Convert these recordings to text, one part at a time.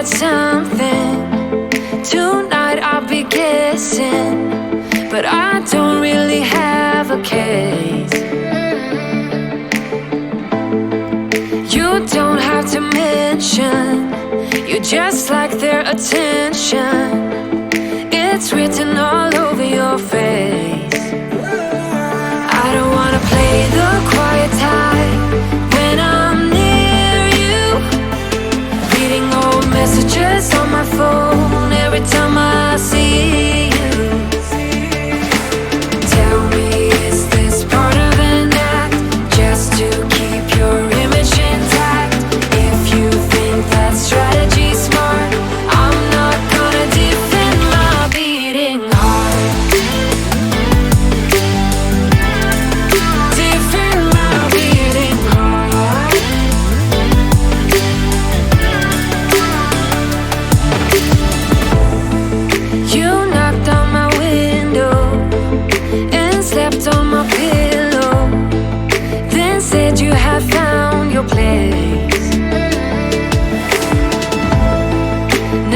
got something. Tonight I'll be guessing, but I don't really have a case. You don't have to mention, you just like their attention. It's written all over your face. I don't wanna play the quiet type when I'm near you, reading old messages on my phone every time I see you. Tell me, is this part of an act, just to keep your image intact? If you think that strategy's smart, I'm not gonna defend my beating heart. Defend my beating heart. You knocked on my window and slept on my pillow, then said you had found your place.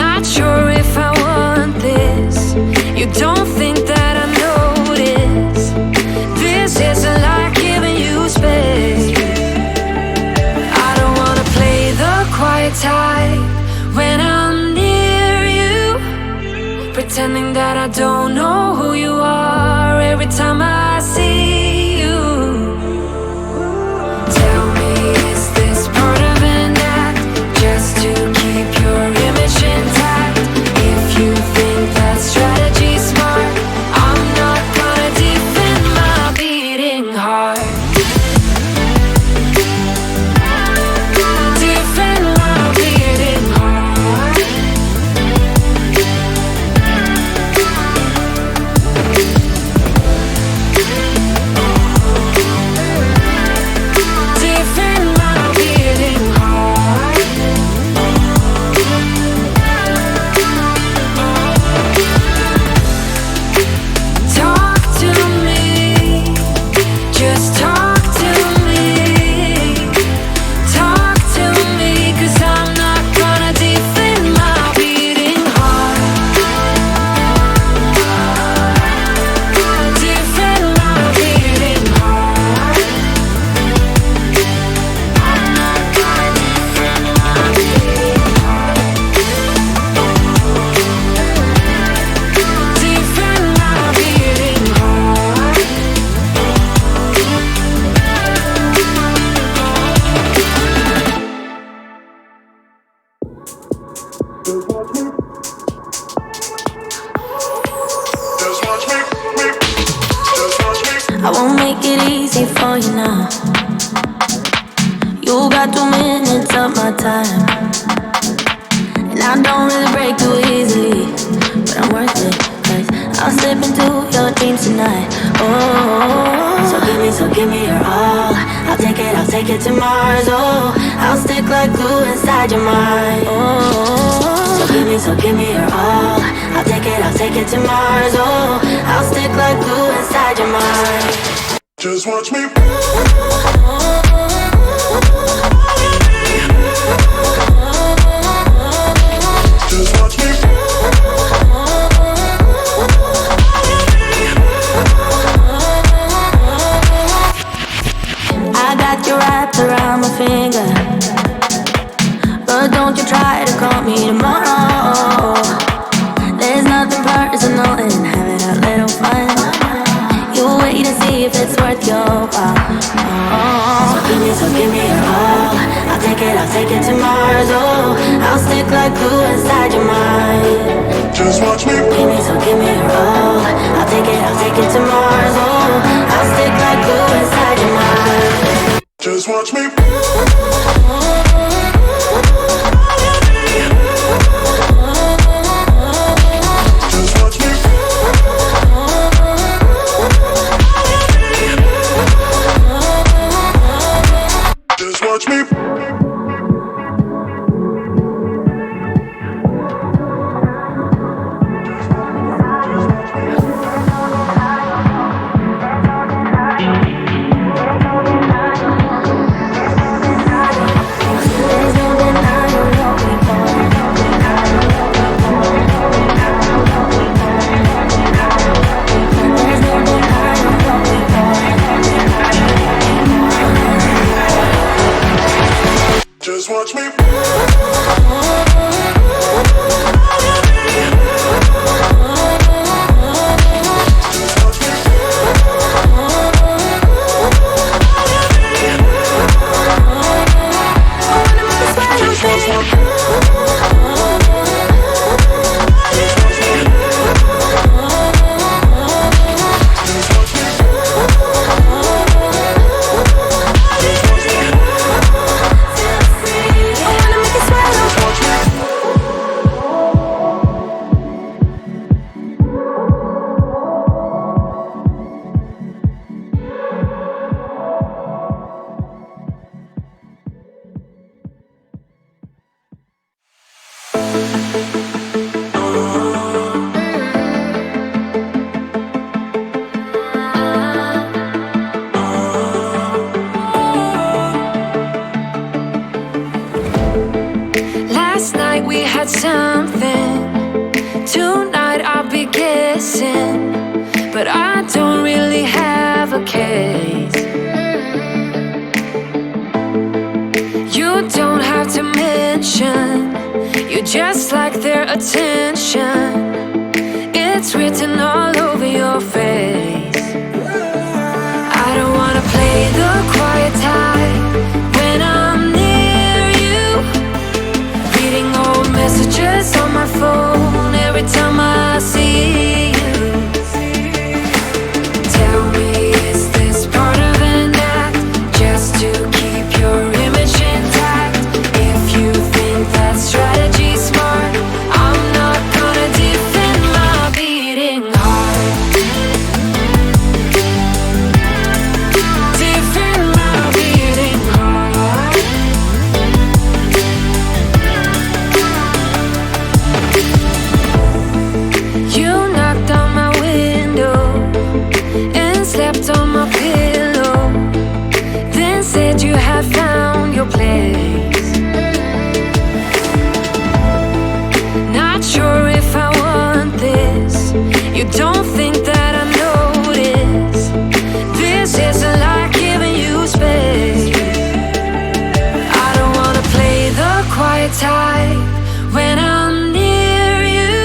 Not sure if I want this. You don't think that I notice. This isn't like giving you space. I don't wanna play the quiet type when I'm near you, pretending that I don't know who you are every time I see you. Tell me, is this part of an act, just to keep your image intact? If you think that strategy's smart, I'm not gonna defend my beating heart. Defend my beating heart. Defend my beating heart. Talk to me, just talk to me. Talk to me, 'cause I'm not gonna defend my beating heart. Defend my beating heart. I'm not gonna defend my beating heart. Defend my beating heart. I won't make it easy for you now. You got 2 minutes of my time, and I don't really break too easily, but I'm worth it, 'cause I'll slip into your dreams tonight. Oh, so give me your all. I'll take it to Mars. Oh, I'll stick like glue inside your mind. Oh, so give me your all. I'll take it to Mars. Oh, I'll stick like glue inside your mind. Just watch me. Just watch me. I got you wrapped around my finger, but don't you try to call me tomorrow. There's nothing personal in having a little fun. You wait to see if it's worth your while. So give me your all. I'll take it to Mars. Oh, I'll stick like glue inside your mind. Just watch me. Give me your all. I'll take it to Mars. Oh, I'll stick like glue inside your mind. Just watch me. Just watch me. Just watch me. watch me. Last night we had something. Tonight I'll be guessing, but I don't really have a case. You don't have to mention, you just like their attention. It's written all over your face. I don't wanna play the quiet type when I'm near you, reading old messages on my phone every time I see you. Tell me, is this part of an act, just to keep your image intact? If you think that strategy's smart, I'm not gonna defend my beating heart. Defend my beating heart. You knocked on my window and slept on my pillow, then said you had found your place. Not sure if I want this. You don't think that I notice. This isn't like giving you space. I don't wanna play the quiet type when I'm near you,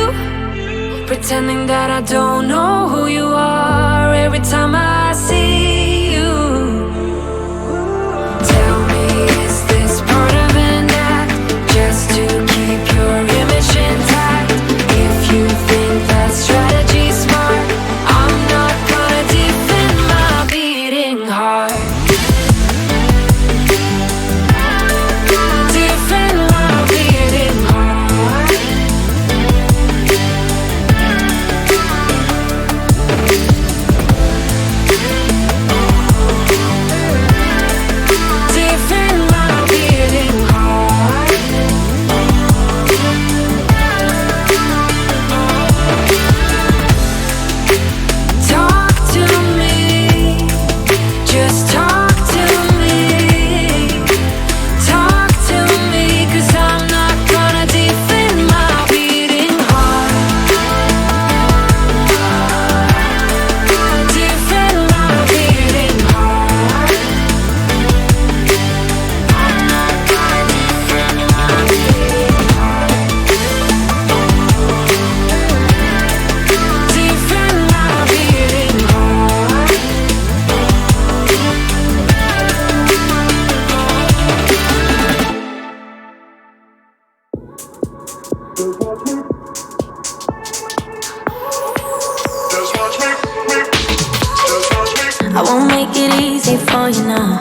pretending that I don't know who you are every time I see you. Tell me, is this part of an act, just to keep your image intact? If you think that strategy's smart, I'm not gonna defend my beating heart. Defend my beating heart. Defend my beating heart. Talk to me, just talk to me. Talk to me, 'cause I'm not gonna defend my beating heart. Defend my beating heart. I'm not gonna defend my beating heart. Defend my beating heart. Just watch me. Just watch me. I won't make it easy for you now.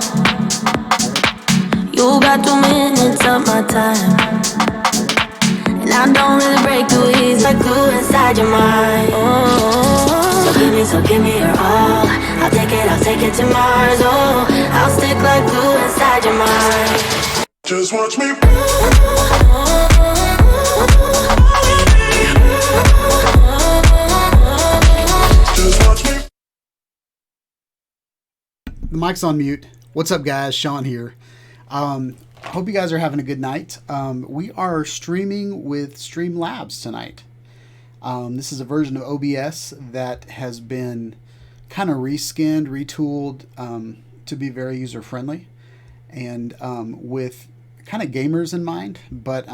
You got 2 minutes of my time, and I don't really break too easy, like glue inside your mind. Oh, so give me your all. I'll take it to Mars. Oh, I'll stick like glue inside your mind. Just watch me. Just watch me. The mic's on mute. What's up, guys? Shawn here. Hope you guys are having a good night. We are streaming with Streamlabs tonight. This is a version of OBS that has been kind of reskinned, retooled to be very user-friendly. And with kind of gamers in mind, but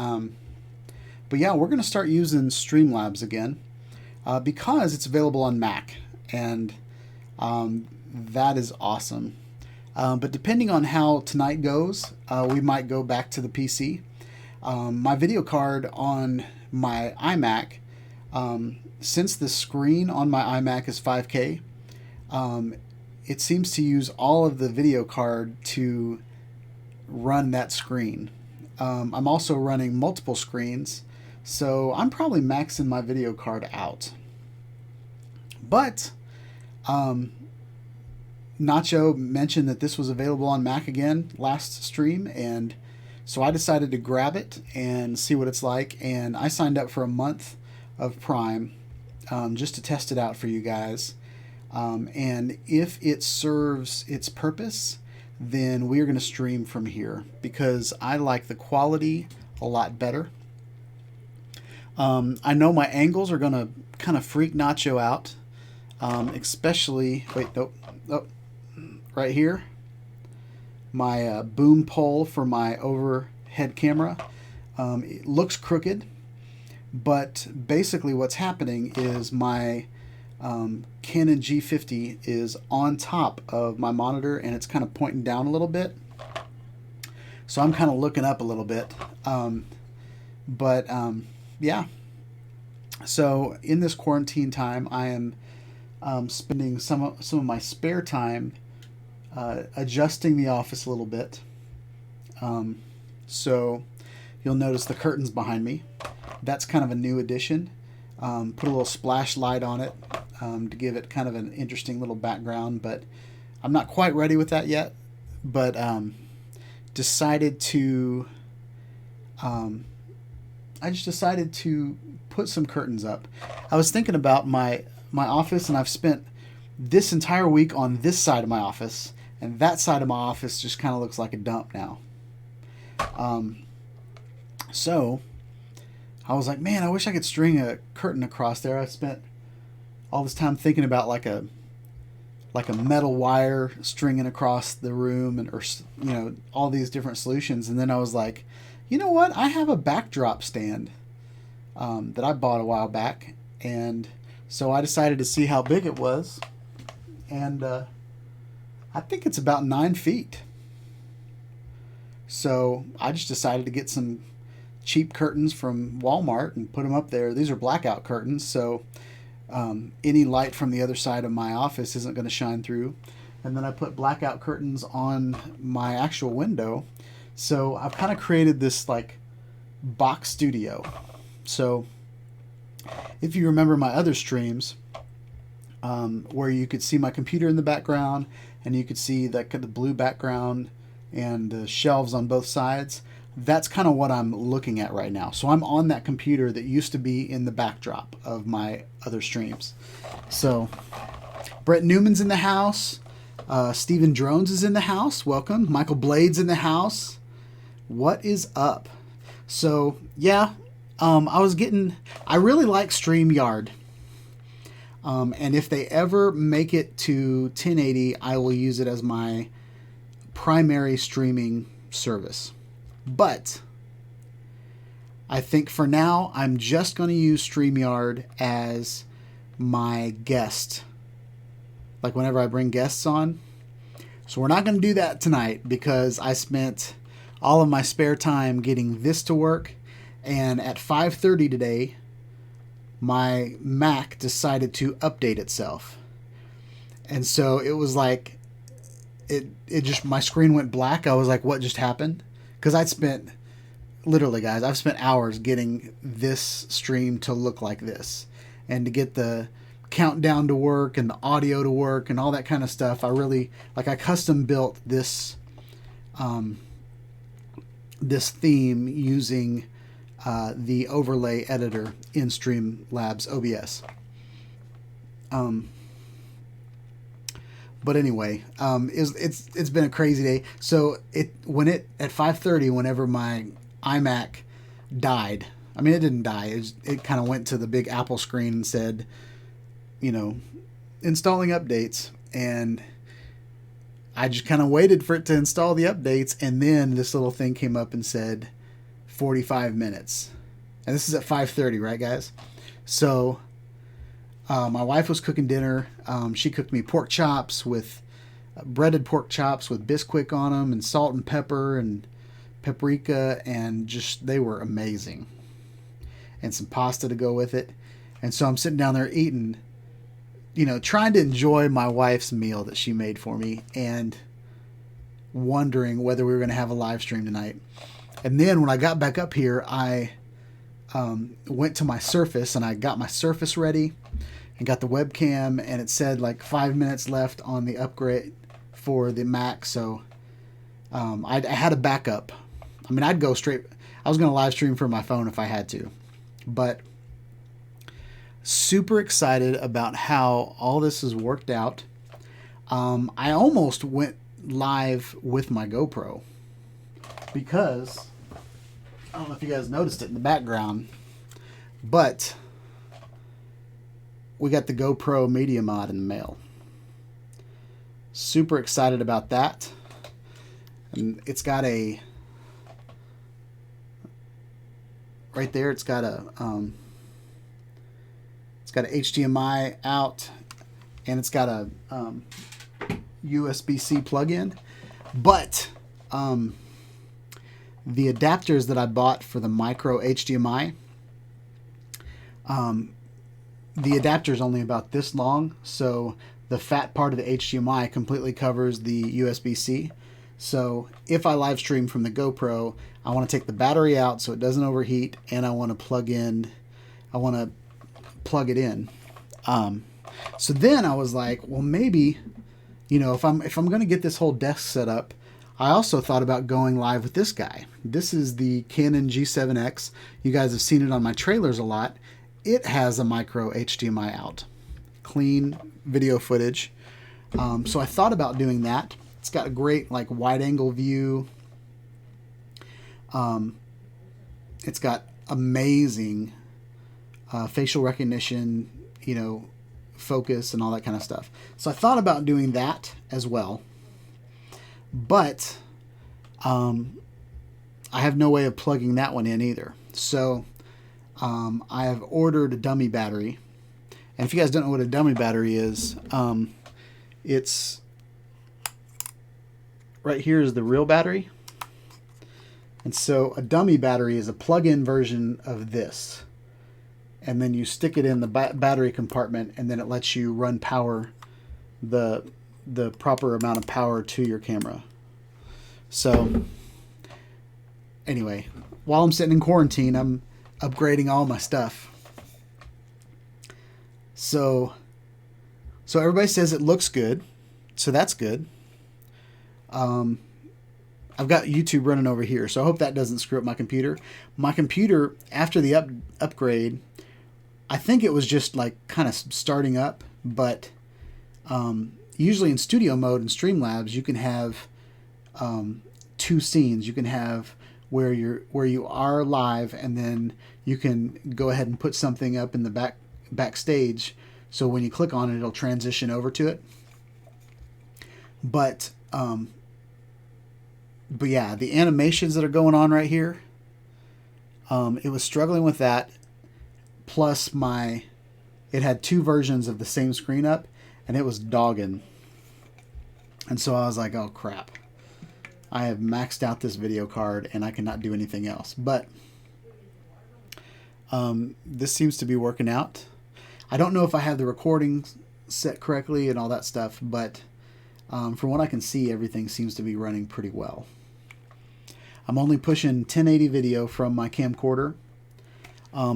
yeah, we're going to start using Streamlabs again because it's available on Mac, and that is awesome. But depending on how tonight goes, we might go back to the PC. My video card on my iMac, since the screen on my iMac is 5K, it seems to use all of the video card to run that screen. I'm also running multiple screens, so I'm probably maxing my video card out. But Nacho mentioned that this was available on Mac again last stream, and so I decided to grab it and see what it's like, and I signed up for a month of Prime just to test it out for you guys. And if it serves its purpose, then we are going to stream from here because I like the quality a lot better. I know my angles are going to kind of freak Nacho out, especially, right here. My boom pole for my overhead camera, it looks crooked, but basically what's happening is my Canon G50 is on top of my monitor and it's kind of pointing down a little bit. So I'm kind of looking up a little bit. Yeah. So in this quarantine time, I am spending some of my spare time adjusting the office a little bit. So you'll notice the curtains behind me. That's kind of a new addition. Put a little splash light on it to give it kind of an interesting little background, but I'm not quite ready with that yet. But decided to I just decided to put some curtains up. I was thinking about my office, and I've spent this entire week on this side of my office, and that side of my office just kind of looks like a dump now. So I was like, man, I wish I could string a curtain across there. I spent all this time thinking about like a metal wire stringing across the room, and or all these different solutions. And then I was like, you know what? I have a backdrop stand that I bought a while back, and so I decided to see how big it was, and I think it's about 9 feet. So I just decided to get some cheap curtains from Walmart and put them up there. These are blackout curtains, so any light from the other side of my office isn't going to shine through. And then I put blackout curtains on my actual window. So I've kind of created this like box studio. So if you remember my other streams, where you could see my computer in the background, and you could see the blue background and the shelves on both sides, that's kind of what I'm looking at right now. So I'm on that computer that used to be in the backdrop of my other streams. So Brett Newman's in the house. Steven Drones is in the house. Welcome. Michael Blade's in the house. What is up? So yeah, I really like StreamYard. And if they ever make it to 1080, I will use it as my primary streaming service. But I think for now, I'm just going to use StreamYard as my guest. Like whenever I bring guests on. So we're not going to do that tonight because I spent all of my spare time getting this to work. And at 5:30 today, my Mac decided to update itself. And so it was like, it just, my screen went black. I was like, what just happened? Because I've spent hours getting this stream to look like this, and to get the countdown to work and the audio to work and all that kind of stuff. I custom built this this theme using the overlay editor in Streamlabs OBS. But anyway, it's been a crazy day. So at 5:30, whenever my iMac died, I mean, it didn't die. It kind of went to the big Apple screen and said, installing updates. And I just kind of waited for it to install the updates, and then this little thing came up and said 45 minutes. And this is at 5:30, right, guys? So my wife was cooking dinner. She cooked me pork chops with breaded pork chops with Bisquick on them and salt and pepper and paprika, and just they were amazing. And some pasta to go with it. And so I'm sitting down there eating, trying to enjoy my wife's meal that she made for me and wondering whether we were going to have a live stream tonight. And then when I got back up here, I went to my Surface and I got my Surface ready and got the webcam, and it said like 5 minutes left on the upgrade for the Mac. So I had a backup. I mean, I'd go straight. I was going to live stream from my phone if I had to, but super excited about how all this has worked out. I almost went live with my GoPro because I don't know if you guys noticed it in the background, but we got the GoPro Media Mod in the mail. Super excited about that. And it's got a right there. It's got a HDMI out, and it's got a USB-C plug-in. But the adapters that I bought for the micro HDMI, the adapter is only about this long, so the fat part of the HDMI completely covers the USB-C. So if I live stream from the GoPro, I want to take the battery out so it doesn't overheat, and I want to plug it in. So then I was like, well, maybe, if I'm going to get this whole desk set up, I also thought about going live with this guy. This is the Canon G7X. You guys have seen it on my trailers a lot. It has a micro HDMI out. Clean video footage. So I thought about doing that. It's got a great wide angle view. It's got amazing facial recognition, focus and all that kind of stuff. So I thought about doing that as well. But I have no way of plugging that one in either. So I have ordered a dummy battery. And if you guys don't know what a dummy battery is, it's right here is the real battery. And so a dummy battery is a plug-in version of this. And then you stick it in the battery compartment, and then it lets you run power, the proper amount of power to your camera. So anyway, while I'm sitting in quarantine, I'm upgrading all my stuff. So everybody says it looks good, so that's good. I've got YouTube running over here, so I hope that doesn't screw up my computer. My computer, after the upgrade, I think it was just kind of starting up, but usually in studio mode in Streamlabs, you can have two scenes. You can have where you are live, and then you can go ahead and put something up in the backstage. So when you click on it, it'll transition over to it. But yeah, the animations that are going on right here, it was struggling with that. Plus it had two versions of the same screen up, and it was dogging. And so I was like, oh crap. I have maxed out this video card and I cannot do anything else. But this seems to be working out. I don't know if I have the recording set correctly and all that stuff, but from what I can see, everything seems to be running pretty well. I'm only pushing 1080 video from my camcorder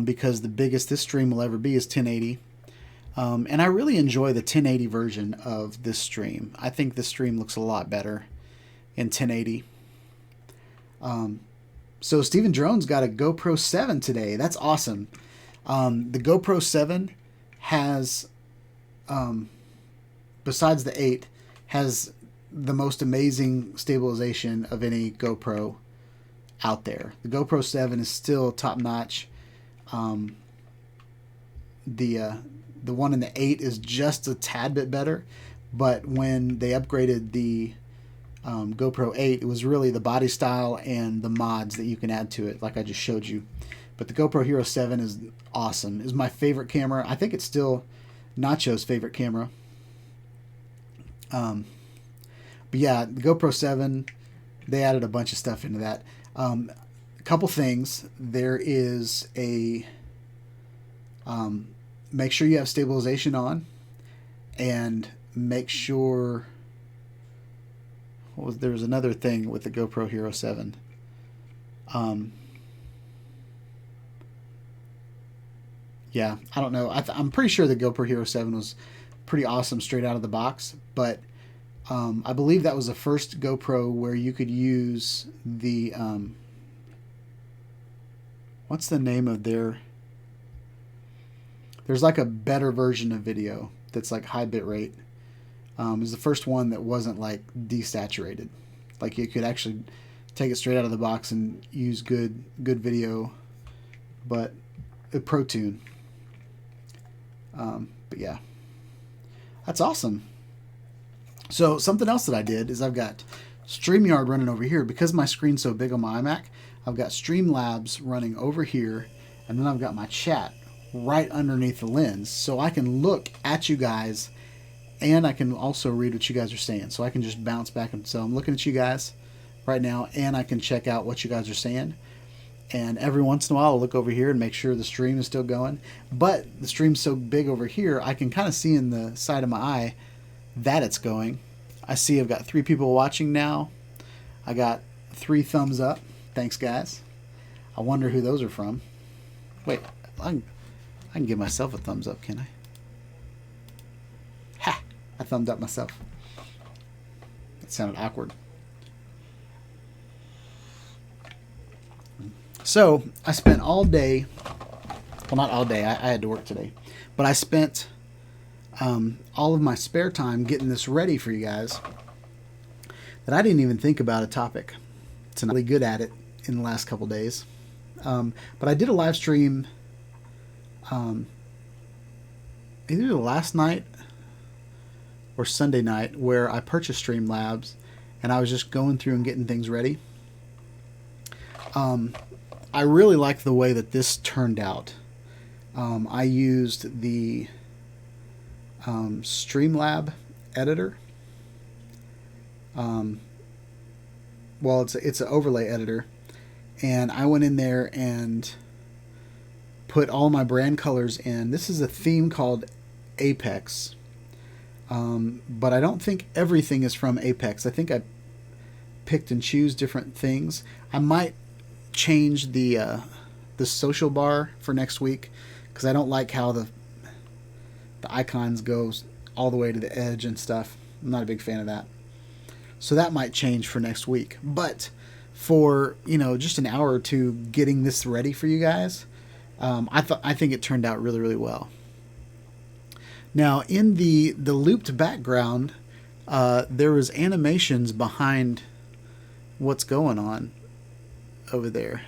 because the biggest this stream will ever be is 1080. And I really enjoy the 1080 version of this stream. I think this stream looks a lot better in 1080. So Steven Drone's got a GoPro 7 today. That's awesome. The GoPro 7 has, besides the 8, has the most amazing stabilization of any GoPro out there. The GoPro 7 is still top notch. The one in the 8 is just a tad bit better, but when they upgraded the GoPro 8, it was really the body style and the mods that you can add to it, like I just showed you. But the GoPro Hero 7 is awesome. It's my favorite camera. I think it's still Nacho's favorite camera. But yeah, the GoPro 7, they added a bunch of stuff into that. A couple things. There is a make sure you have stabilization on, and make sure there was another thing with the GoPro Hero 7. Yeah, I don't know. I'm pretty sure the GoPro Hero 7 was pretty awesome straight out of the box, but I believe that was the first GoPro where you could use the what's the name of their... There's like a better version of video that's like high bit rate. It was the first one that wasn't like desaturated. Like you could actually take it straight out of the box and use good video, but Pro Tune. But yeah, that's awesome. So something else that I did is I've got StreamYard running over here. Because my screen's so big on my iMac, I've got Streamlabs running over here, and then I've got my chat right underneath the lens, so I can look at you guys, and I can also read what you guys are saying. So I can just bounce back, and so I'm looking at you guys right now, and I can check out what you guys are saying. And every once in a while I'll look over here and make sure the stream is still going. But the stream's so big over here, I can kind of see in the side of my eye that it's going. I see I've got 3 people watching now. I got 3 thumbs up. Thanks, guys. I wonder who those are from. Wait, I can give myself a thumbs up, can I? Ha! I thumbed up myself. That sounded awkward. So, I spent all day... Well, not all day. I had to work today. But I spent all of my spare time getting this ready for you guys, that I didn't even think about a topic. So I'm really good at it in the last couple days. But I did a live stream... either last night or Sunday night, where I purchased Streamlabs and I was just going through and getting things ready. I really like the way that this turned out. I used the Streamlab editor. Well, it's an overlay editor, and I went in there and put all my brand colors in. This is a theme called Apex, but I don't think everything is from Apex. I think I picked and choose different things. I might change the social bar for next week, because I don't like how the icons goes all the way to the edge and stuff. I'm not a big fan of that, so that might change for next week. But for just an hour or two getting this ready for you guys, I think it turned out really, really well. Now, in the looped background, there was animations behind what's going on over there,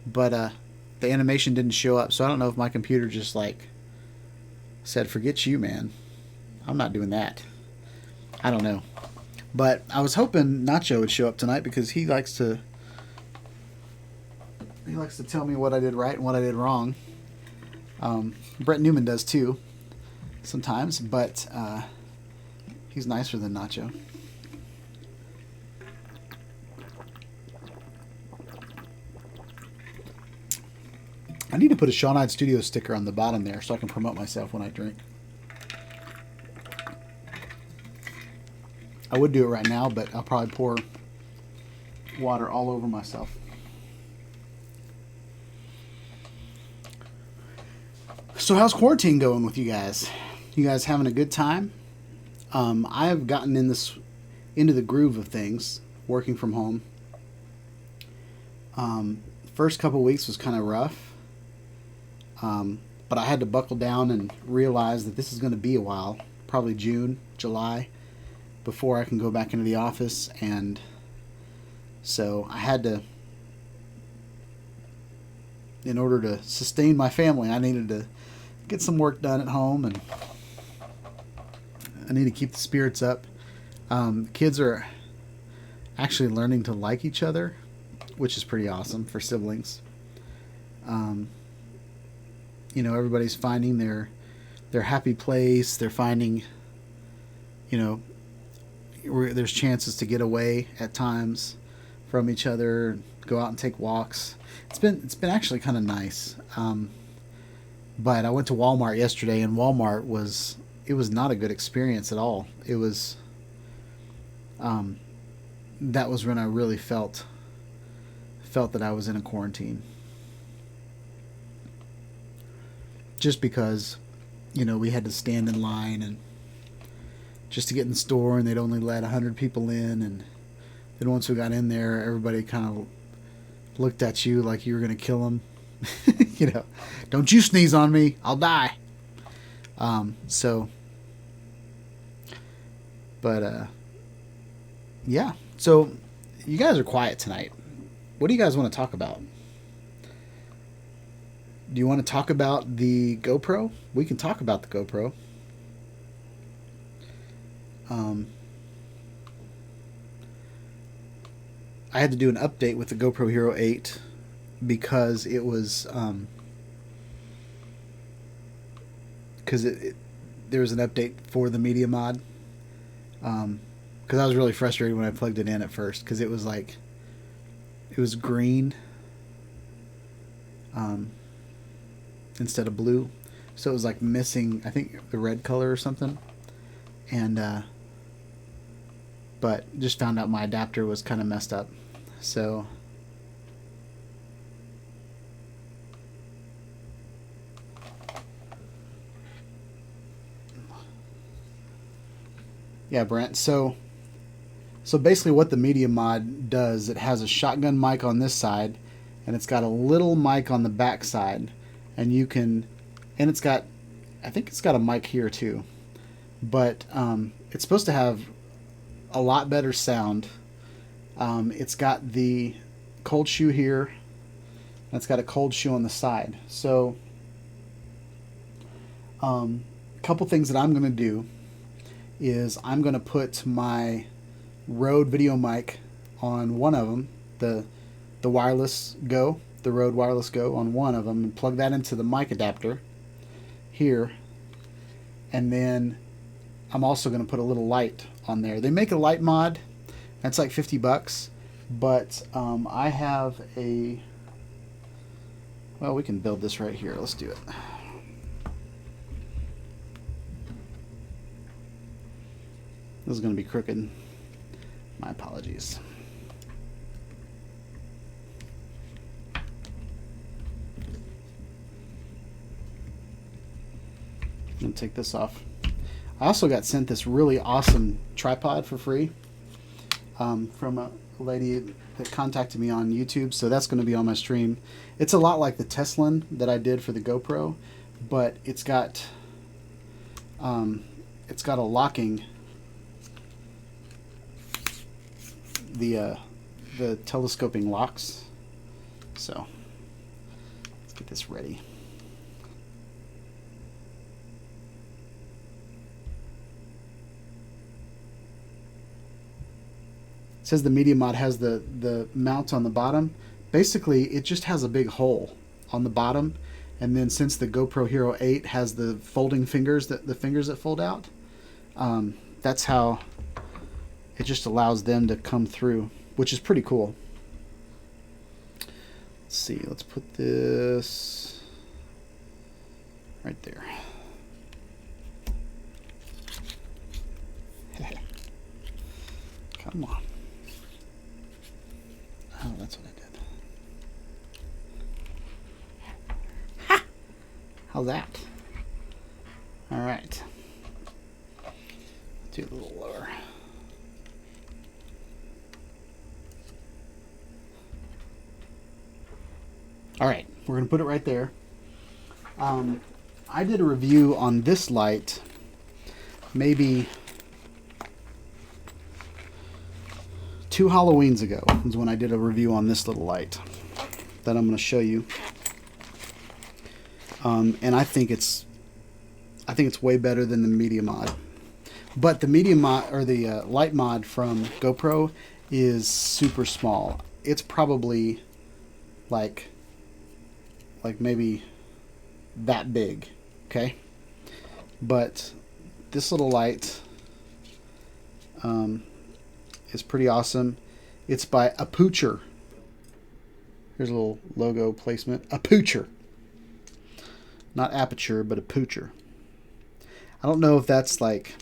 but the animation didn't show up, so I don't know if my computer just said, forget you, man, I'm not doing that. I don't know, but I was hoping Nacho would show up tonight, because he likes to tell me what I did right and what I did wrong. Brett Newman does too sometimes, but he's nicer than Nacho. I need to put a Shawn Ide Studios sticker on the bottom there so I can promote myself when I drink. I would do it right now, but I'll probably pour water all over myself. So how's quarantine going with you guys? You guys having a good time? I've gotten into the groove of things, working from home. First couple weeks was kind of rough. But I had to buckle down and realize that this is going to be a while, probably June, July, before I can go back into the office. And so I had to, in order to sustain my family, I needed to get some work done at home, and I need to keep the spirits up. Kids are actually learning to like each other, which is pretty awesome for siblings. You know, everybody's finding their happy place. They're finding, you know, there's chances to get away at times from each other, go out and take walks. It's been actually kind of nice. But I went to Walmart yesterday, and Walmart was not a good experience at all. It was that was when I really felt that I was in a quarantine. Just because, you know, we had to stand in line and just to get in the store, and they'd only let 100 people in, and then once we got in there, everybody kind of looked at you like you were going to kill them. You know, don't you sneeze on me, I'll die. Yeah. So you guys are quiet tonight. What do you guys want to talk about? Do you want to talk about the GoPro? We can talk about the GoPro. I had to do an update with the GoPro Hero 8 because it was there was an update for the media mod. Because I was really frustrated when I plugged it in at first, because it was green instead of blue, so it was like missing, I think, the red color or something. And but just found out my adapter was kind of messed up, so yeah, Brent. So basically what the media mod does, it has a shotgun mic on this side, and it's got a little mic on the back side, and you can, and it's got, I think it's got a mic here too, but it's supposed to have a lot better sound. It's got the cold shoe here, and it's got a cold shoe on the side. So a couple things that I'm going to do is I'm going to put my Rode video mic on one of them, the wireless Go, the Rode wireless Go on one of them, and plug that into the mic adapter here. And then I'm also going to put a little light on there. They make a light mod that's like $50, but I have a, well, we can build this right here. Let's do it. This is going to be crooked. My apologies. I'm going to take this off. I also got sent this really awesome tripod for free from a lady that contacted me on YouTube, so that's going to be on my stream. It's a lot like the Tesla that I did for the GoPro, but it's got a locking, the telescoping locks. So let's get this ready. It says the media mod has the mount on the bottom. Basically, it just has a big hole on the bottom, and then since the GoPro Hero 8 has the folding fingers, the fingers that fold out, that's how it just allows them to come through, which is pretty cool. Let's see, let's put this right there. Come on. Oh, that's what I did. Ha! How's that? All right. Do it a little lower. All right, we're going to put it right there. I did a review on this light maybe 2 Halloweens ago is when I did a review on this little light that I'm going to show you. And I think it's way better than the media mod. But the media mod, or the light mod from GoPro, is super small. It's probably like maybe that big, okay? But this little light is pretty awesome. It's by Aputure. Here's a little logo placement. Aputure. Not aperture, but Aputure. I don't know if that's like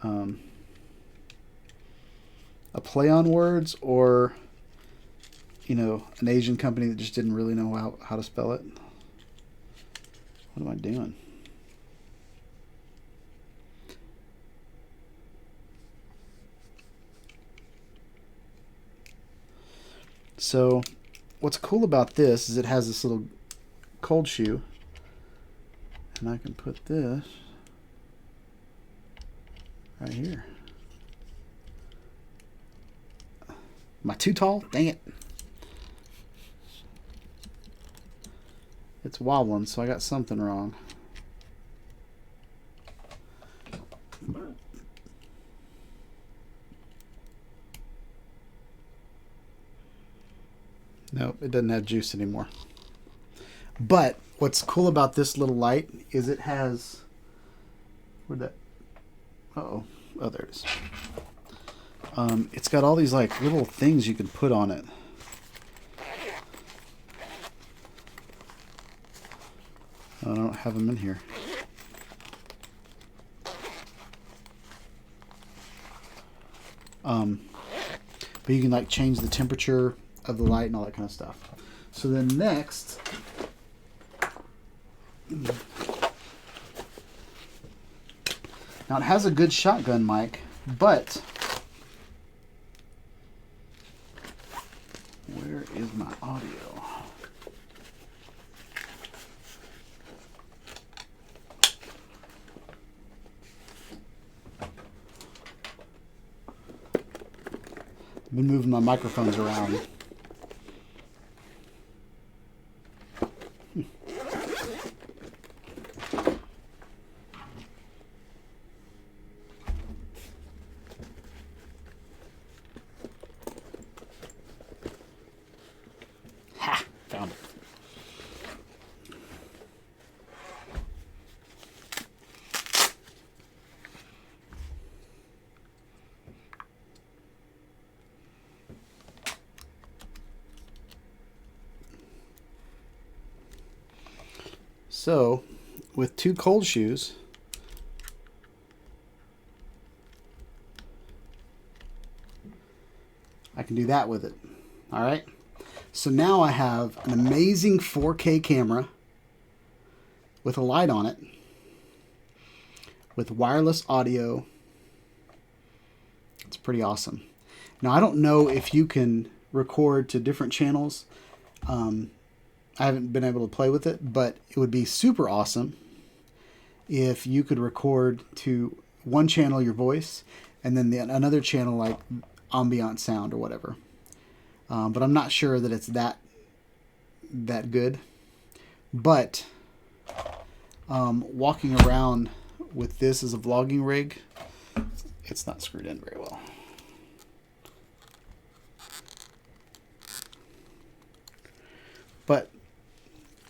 a play on words or, you know, an Asian company that just didn't really know how to spell it. What am I doing? So what's cool about this is it has this little cold shoe, and I can put this right here. Am I too tall? Dang it. It's wobbling, so I got something wrong. Nope, it doesn't have juice anymore. But what's cool about this little light is it has... Where'd that... Uh-oh. Oh, there it is. It's got all these like little things you can put on it. I don't have them in here. But you can like change the temperature of the light and all that kind of stuff. So then next, now it has a good shotgun mic, but where is my audio? I've been moving my microphones around. Ha! Found it. So, with two cold shoes, I can do that with it. All right. So now I have an amazing 4K camera with a light on it, with wireless audio. It's pretty awesome. Now, I don't know if you can record to different channels. I haven't been able to play with it, but it would be super awesome if you could record to one channel your voice and then another channel like ambient sound or whatever. But I'm not sure that it's that good. But walking around with this as a vlogging rig, it's not screwed in very well. But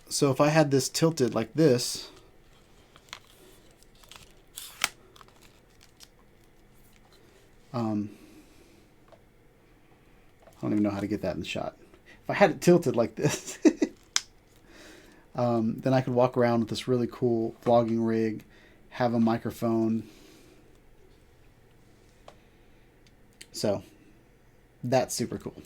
so if I had this tilted like this, I don't even know how to get that in the shot. If I had it tilted like this, then I could walk around with this really cool vlogging rig, have a microphone. So that's super cool.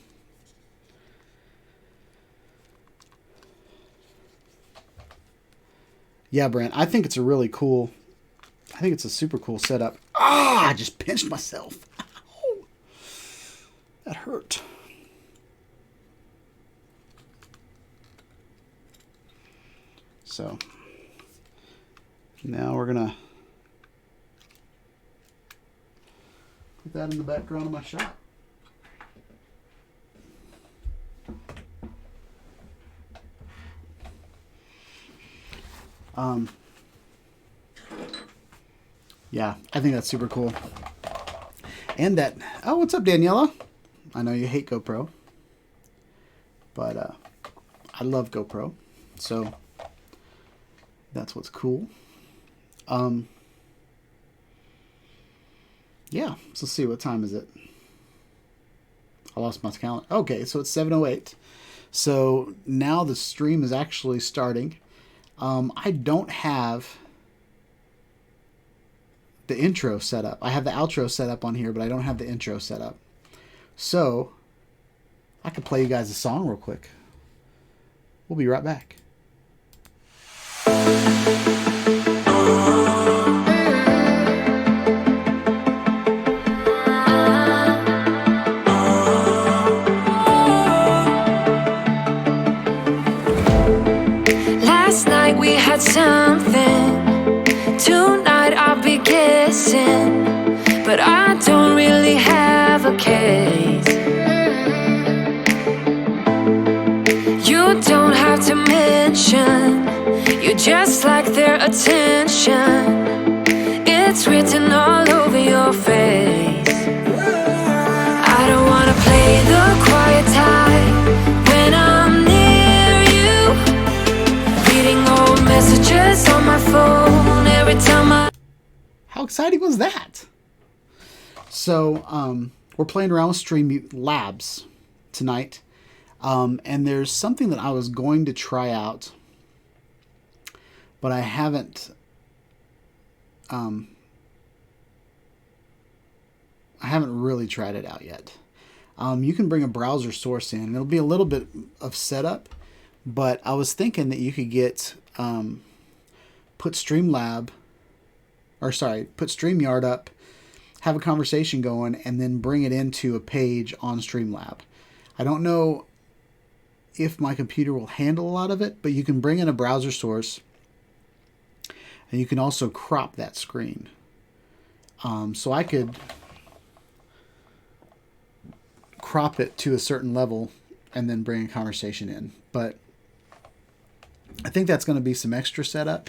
Yeah, Brent, I think it's a super cool setup. Ah, I just pinched myself. Ow. That hurt. So now we're gonna put that in the background of my shot. Yeah, I think that's super cool. And that, oh, what's up, Daniela? I know you hate GoPro, but I love GoPro, so that's what's cool. Yeah, so let's see, what time is it? I lost my calendar. Okay, so it's 7:08. So now the stream is actually starting. I don't have the intro set up. I have the outro set up on here, but I don't have the intro set up. So I could play you guys a song real quick. We'll be right back. Last night we had something. Tonight I'll be guessing, but I don't really have a case. You don't have to mention, you just like their attention. It's written all over your face. I don't wanna play the quiet type when I'm near you, reading old messages on my phone every time How exciting was that? So, we're playing around with Streamlabs tonight. And there's something that I was going to try out, but I haven't really tried it out yet. You can bring a browser source in. It'll be a little bit of setup, but I was thinking that you could get put StreamYard up, have a conversation going, and then bring it into a page on Streamlab. I don't know if my computer will handle a lot of it, but you can bring in a browser source, and you can also crop that screen. So I could crop it to a certain level and then bring a conversation in. But I think that's going to be some extra setup.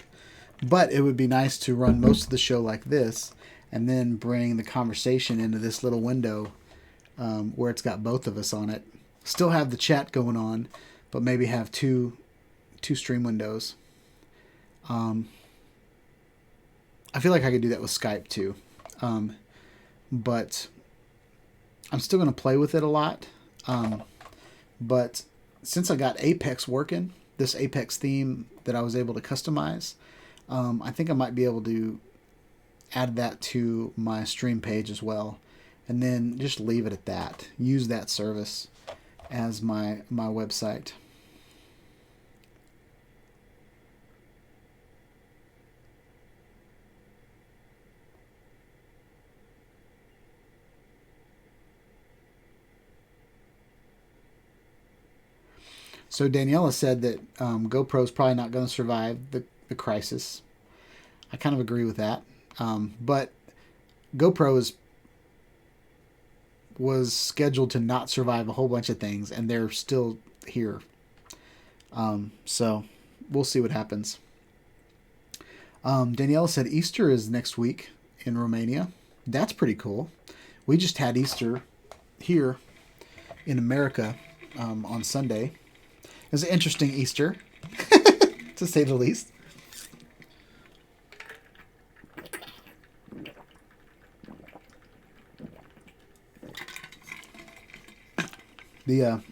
But it would be nice to run most of the show like this and then bring the conversation into this little window where it's got both of us on it. Still have the chat going on, but maybe have two stream windows. I feel like I could do that with Skype too. But I'm still going to play with it a lot. But since I got Apex working, this Apex theme that I was able to customize, I think I might be able to add that to my stream page as well. And then just leave it at that. Use that service as my website. So Daniela said that GoPro's probably not going to survive the crisis. I kind of agree with that. But GoPro was scheduled to not survive a whole bunch of things, and they're still here. So we'll see what happens. Daniela said Easter is next week in Romania. That's pretty cool. We just had Easter here in America on Sunday. It was an interesting Easter, to say the least.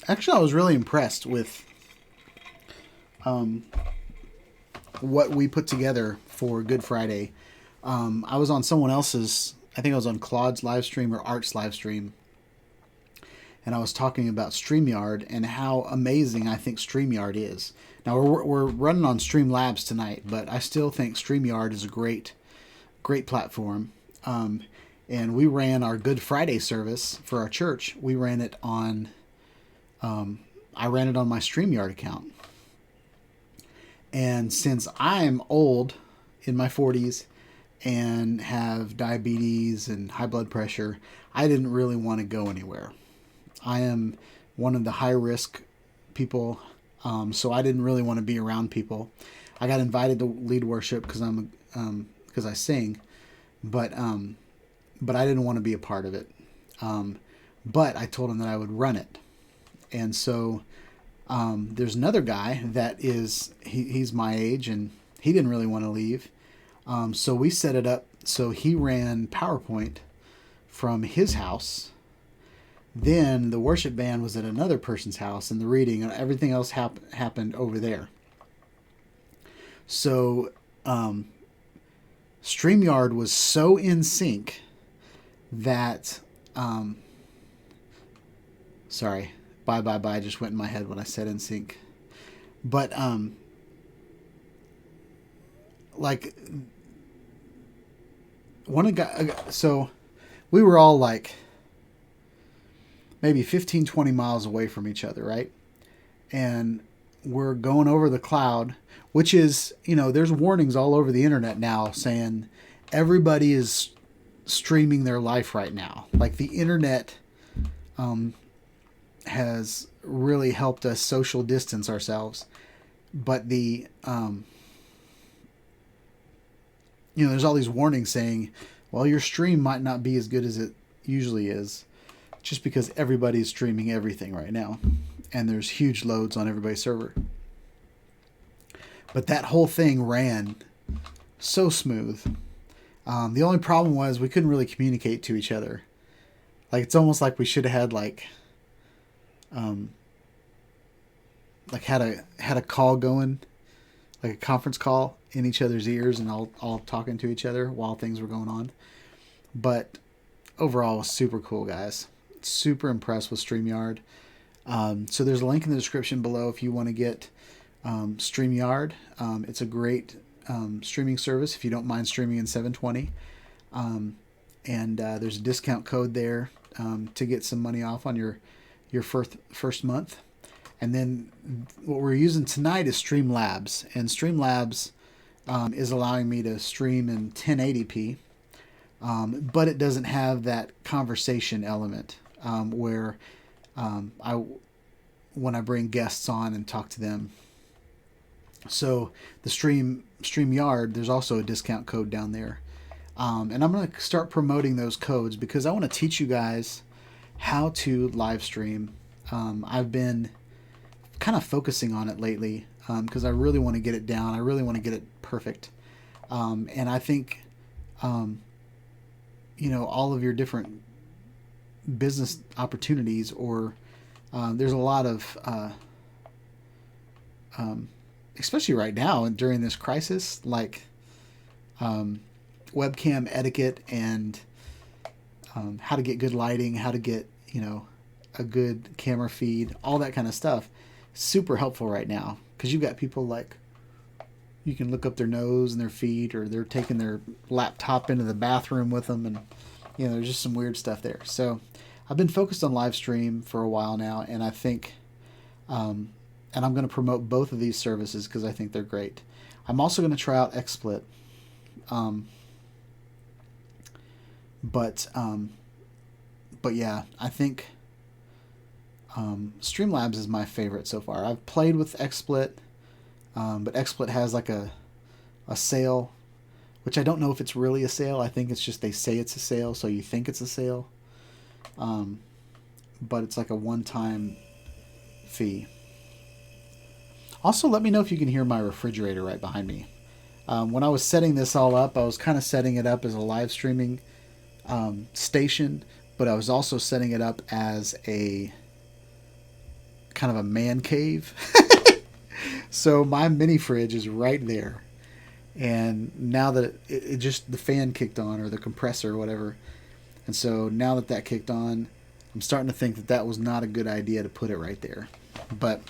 Actually, I was really impressed with what we put together for Good Friday. I was on someone else's, I think I was on Claude's live stream or Art's live stream, and I was talking about StreamYard and how amazing I think StreamYard is. Now, we're running on Streamlabs tonight, but I still think StreamYard is a great platform. And we ran our Good Friday service for our church. We ran it on, I ran it on my StreamYard account. And since I'm old, in my 40s, and have diabetes and high blood pressure, I didn't really want to go anywhere. I am one of the high-risk people, so I didn't really want to be around people. I got invited to lead worship because I sing, but I didn't want to be a part of it. But I told him that I would run it. And so there's another guy that he's my age, and he didn't really want to leave. So we set it up so he ran PowerPoint from his house. Then the worship band was at another person's house, and the reading and everything else happened over there. So StreamYard was so in sync that sorry, bye just went in my head when I said in sync. But like one of the guys, so we were all like maybe 15, 20 miles away from each other, right? And we're going over the cloud, which is, there's warnings all over the internet now saying everybody is streaming their life right now. Like the internet has really helped us social distance ourselves. But there's all these warnings saying, well, your stream might not be as good as it usually is, just because everybody's streaming everything right now. And there's huge loads on everybody's server. But that whole thing ran so smooth. The only problem was we couldn't really communicate to each other. Like, it's almost like we should have had had a call going, like a conference call in each other's ears, and all talking to each other while things were going on. But overall, it was super cool, guys. Super impressed with StreamYard. So there's a link in the description below if you want to get StreamYard. It's a great streaming service if you don't mind streaming in 720. And there's a discount code there to get some money off on your first month. And then what we're using tonight is Streamlabs. And Streamlabs is allowing me to stream in 1080p. But it doesn't have that conversation element where when I bring guests on and talk to them. So the StreamYard, there's also a discount code down there. And I'm going to start promoting those codes because I want to teach you guys how to live stream. I've been kind of focusing on it lately because I really want to get it down. I really want to get it perfect. And I think, all of your different business opportunities, or there's a lot of, especially right now during this crisis, like webcam etiquette and how to get good lighting, how to get, a good camera feed, all that kind of stuff. Super helpful right now because you've got people like you can look up their nose and their feet, or they're taking their laptop into the bathroom with them, and there's just some weird stuff there. So I've been focused on live stream for a while now, and I think and I'm going to promote both of these services because I think they're great. I'm also going to try out XSplit. But yeah, I think Streamlabs is my favorite so far. I've played with XSplit, but XSplit has like a sale, which I don't know if it's really a sale. I think it's just they say it's a sale, so you think it's a sale. But it's like a one-time fee. Also, let me know if you can hear my refrigerator right behind me. When I was setting this all up, I was kind of setting it up as a live streaming station, but I was also setting it up as a kind of a man cave. So my mini fridge is right there. And now that it just, the fan kicked on, or the compressor or whatever. And so now that kicked on, I'm starting to think that was not a good idea to put it right there. But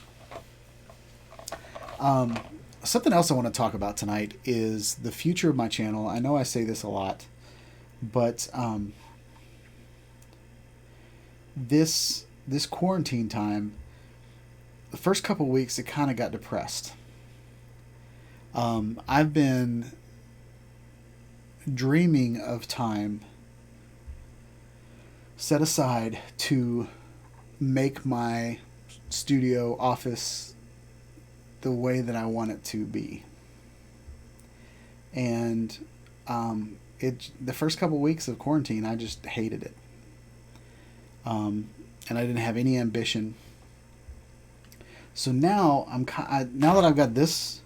something else I want to talk about tonight is the future of my channel. I know I say this a lot, but this quarantine time, the first couple weeks, it kind of got depressed. I've been dreaming of time set aside to make my studio office the way that I want it to be. And the first couple weeks of quarantine, I just hated it. and I didn't have any ambition. So now now that I've got this,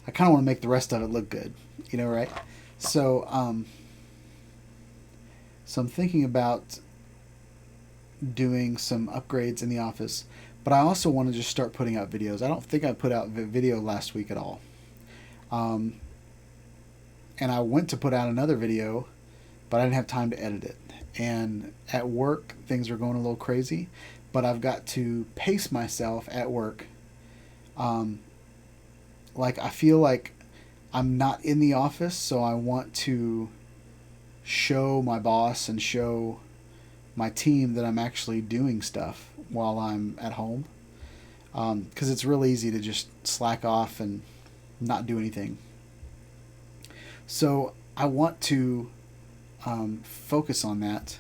I kind of want to make the rest of it look good, right? So so I'm thinking about doing some upgrades in the office, but I also want to just start putting out videos. I don't think I put out video last week at all. And I went to put out another video, but I didn't have time to edit it. And at work, things are going a little crazy, but I've got to pace myself at work. Like I feel like I'm not in the office, so I want to show my boss and show my team that I'm actually doing stuff while I'm at home. Because it's real easy to just slack off and not do anything. So I want to focus on that.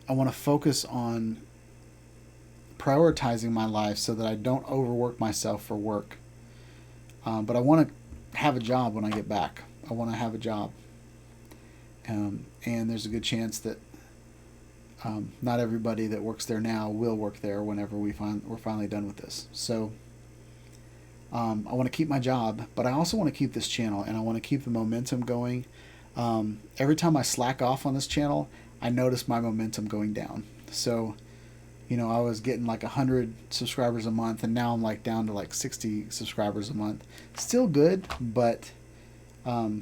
I want to focus on prioritizing my life so that I don't overwork myself for work. But I want to have a job when I get back. I want to have a job. And there's a good chance that not everybody that works there now will work there whenever we're finally done with this. So I want to keep my job, but I also want to keep this channel, and I want to keep the momentum going. Every time I slack off on this channel, I notice my momentum going down. So, I was getting like 100 subscribers a month, and now I'm like down to like 60 subscribers a month. Still good, but I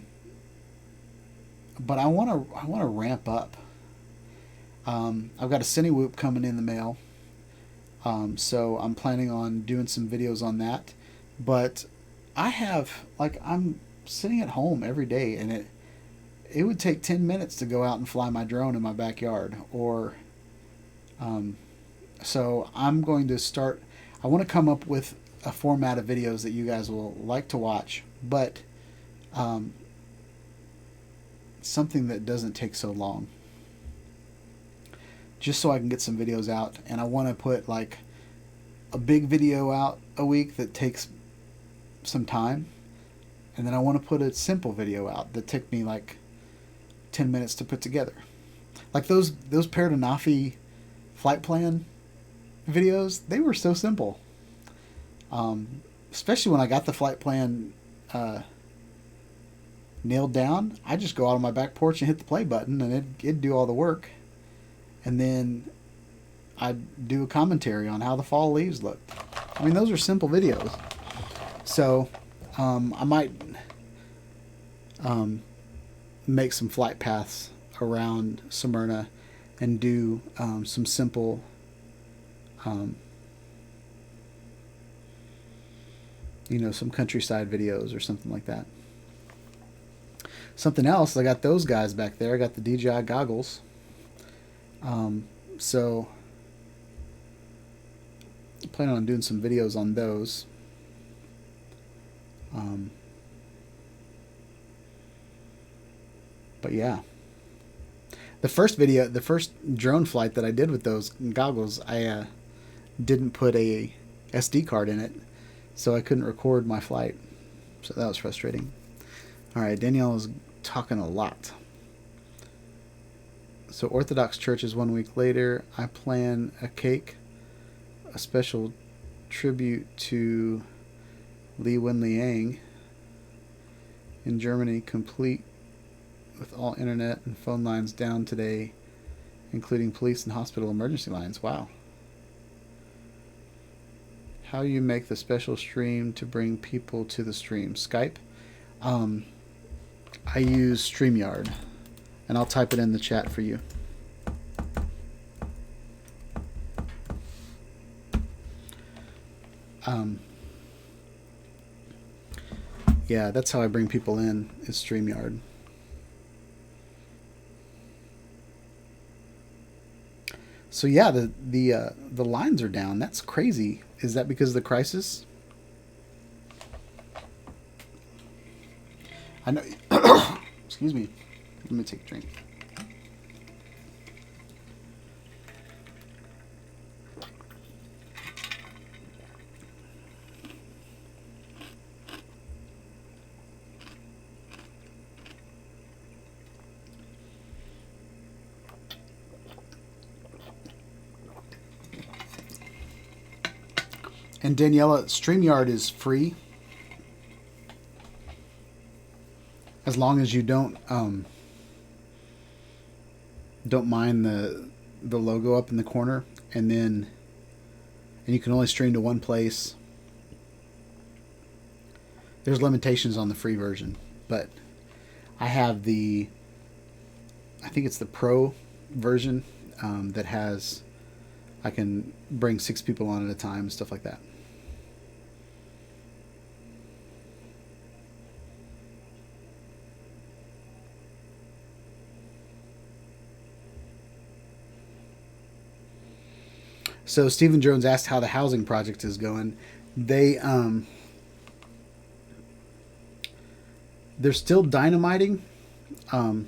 want to ramp up. I've got a Cinewhoop coming in the mail, so I'm planning on doing some videos on that. But I'm sitting at home every day, and it would take 10 minutes to go out and fly my drone in my backyard. So I'm going to start. I want to come up with a format of videos that you guys will like to watch, but something that doesn't take so long, just so I can get some videos out. And I want to put like a big video out a week that takes some time, and then I want to put a simple video out that took me like 10 minutes to put together. Like those Paradanafi flight plan videos, they were so simple. Especially when I got the flight plan nailed down, I just go out on my back porch and hit the play button, and it'd do all the work. And then I'd do a commentary on how the fall leaves looked. I mean, those are simple videos. So I might make some flight paths around Smyrna and do some simple some countryside videos or something like that. Something else, I got those guys back there. I got the DJI goggles. So I plan on doing some videos on those. But yeah, the first drone flight that I did with those goggles, I didn't put a SD card in it, so I couldn't record my flight. So that was frustrating. All right, Danielle is talking a lot. So Orthodox Church is 1 week later. I plan a cake, a special tribute to Li Wenliang in Germany, complete with all internet and phone lines down today, including police and hospital emergency lines. Wow. How you make the special stream to bring people to the stream? Skype? I use StreamYard, and I'll type it in the chat for you. Yeah, that's how I bring people in, is StreamYard. So yeah, the lines are down. That's crazy. Is that because of the crisis? I know. Excuse me. Let me take a drink. And Daniela, StreamYard is free as long as you don't mind the logo up in the corner, and you can only stream to one place. There's limitations on the free version, but I have I think it's the Pro version that has, I can bring 6 people on at a time, stuff like that. So Stephen Jones asked how the housing project is going. They're still dynamiting, like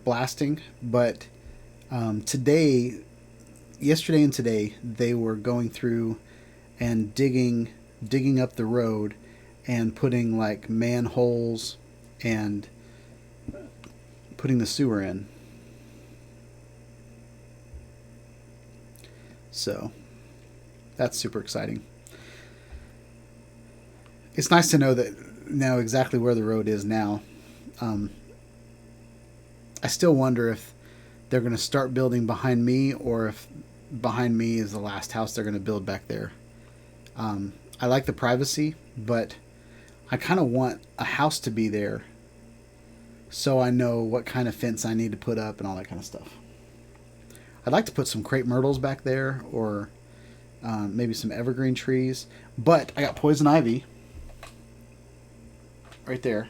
blasting, but yesterday and today, they were going through and digging up the road and putting like manholes and putting the sewer in. So that's super exciting. It's nice to know exactly where the road is now. I still wonder if they're going to start building behind me, or if behind me is the last house they're going to build back there. I like the privacy, but I kind of want a house to be there so I know what kind of fence I need to put up and all that kind of stuff. I'd like to put some crepe myrtles back there, or maybe some evergreen trees. But I got poison ivy right there,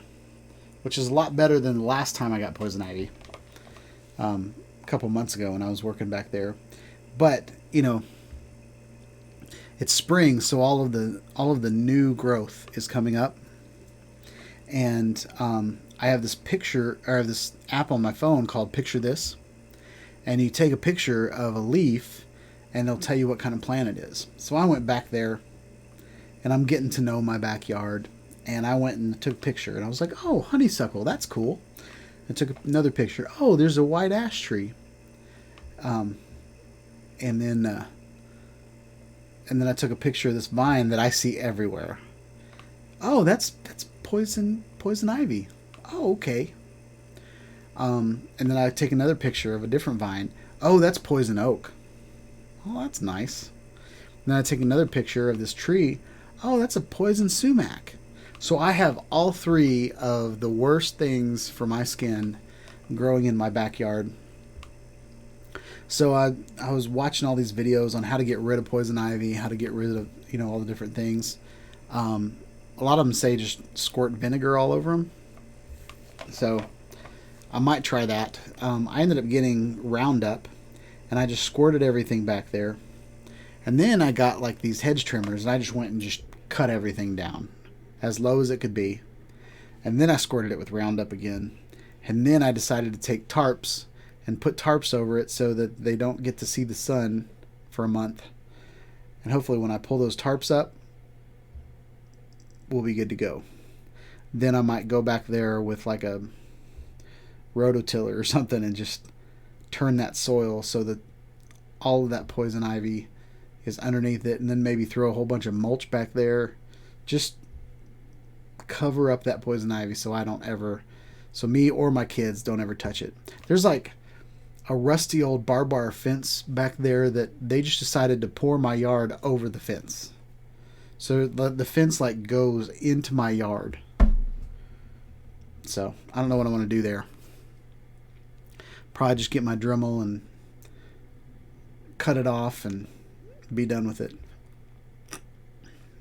which is a lot better than the last time I got poison ivy, a couple months ago when I was working back there. But it's spring, so all of the new growth is coming up, and I have this app on my phone called Picture This. And you take a picture of a leaf, and they'll tell you what kind of plant it is. So I went back there, and I'm getting to know my backyard. And I went and took a picture, and I was like, "Oh, honeysuckle, that's cool." I took another picture. Oh, there's a white ash tree. And then I took a picture of this vine that I see everywhere. Oh, that's poison ivy. Oh, okay. And then I take another picture of a different vine. Oh, that's poison oak. Oh, that's nice. And then I take another picture of this tree. Oh, that's a poison sumac. So I have all 3 of the worst things for my skin growing in my backyard. So I was watching all these videos on how to get rid of poison ivy, how to get rid of all the different things. A lot of them say just squirt vinegar all over them. So I might try that. I ended up getting Roundup, and I just squirted everything back there. And then I got like these hedge trimmers, and I just went and just cut everything down as low as it could be. And then I squirted it with Roundup again. And then I decided to take tarps and put tarps over it so that they don't get to see the sun for a month. And hopefully when I pull those tarps up, we'll be good to go. Then I might go back there with like a rototiller or something and just turn that soil so that all of that poison ivy is underneath it, and then maybe throw a whole bunch of mulch back there. Just cover up that poison ivy so me or my kids don't ever touch it. There's like a rusty old barbed wire fence back there that they just decided to pour my yard over the fence. So the fence like goes into my yard. So I don't know what I want to do there. Probably just get my Dremel and cut it off and be done with it.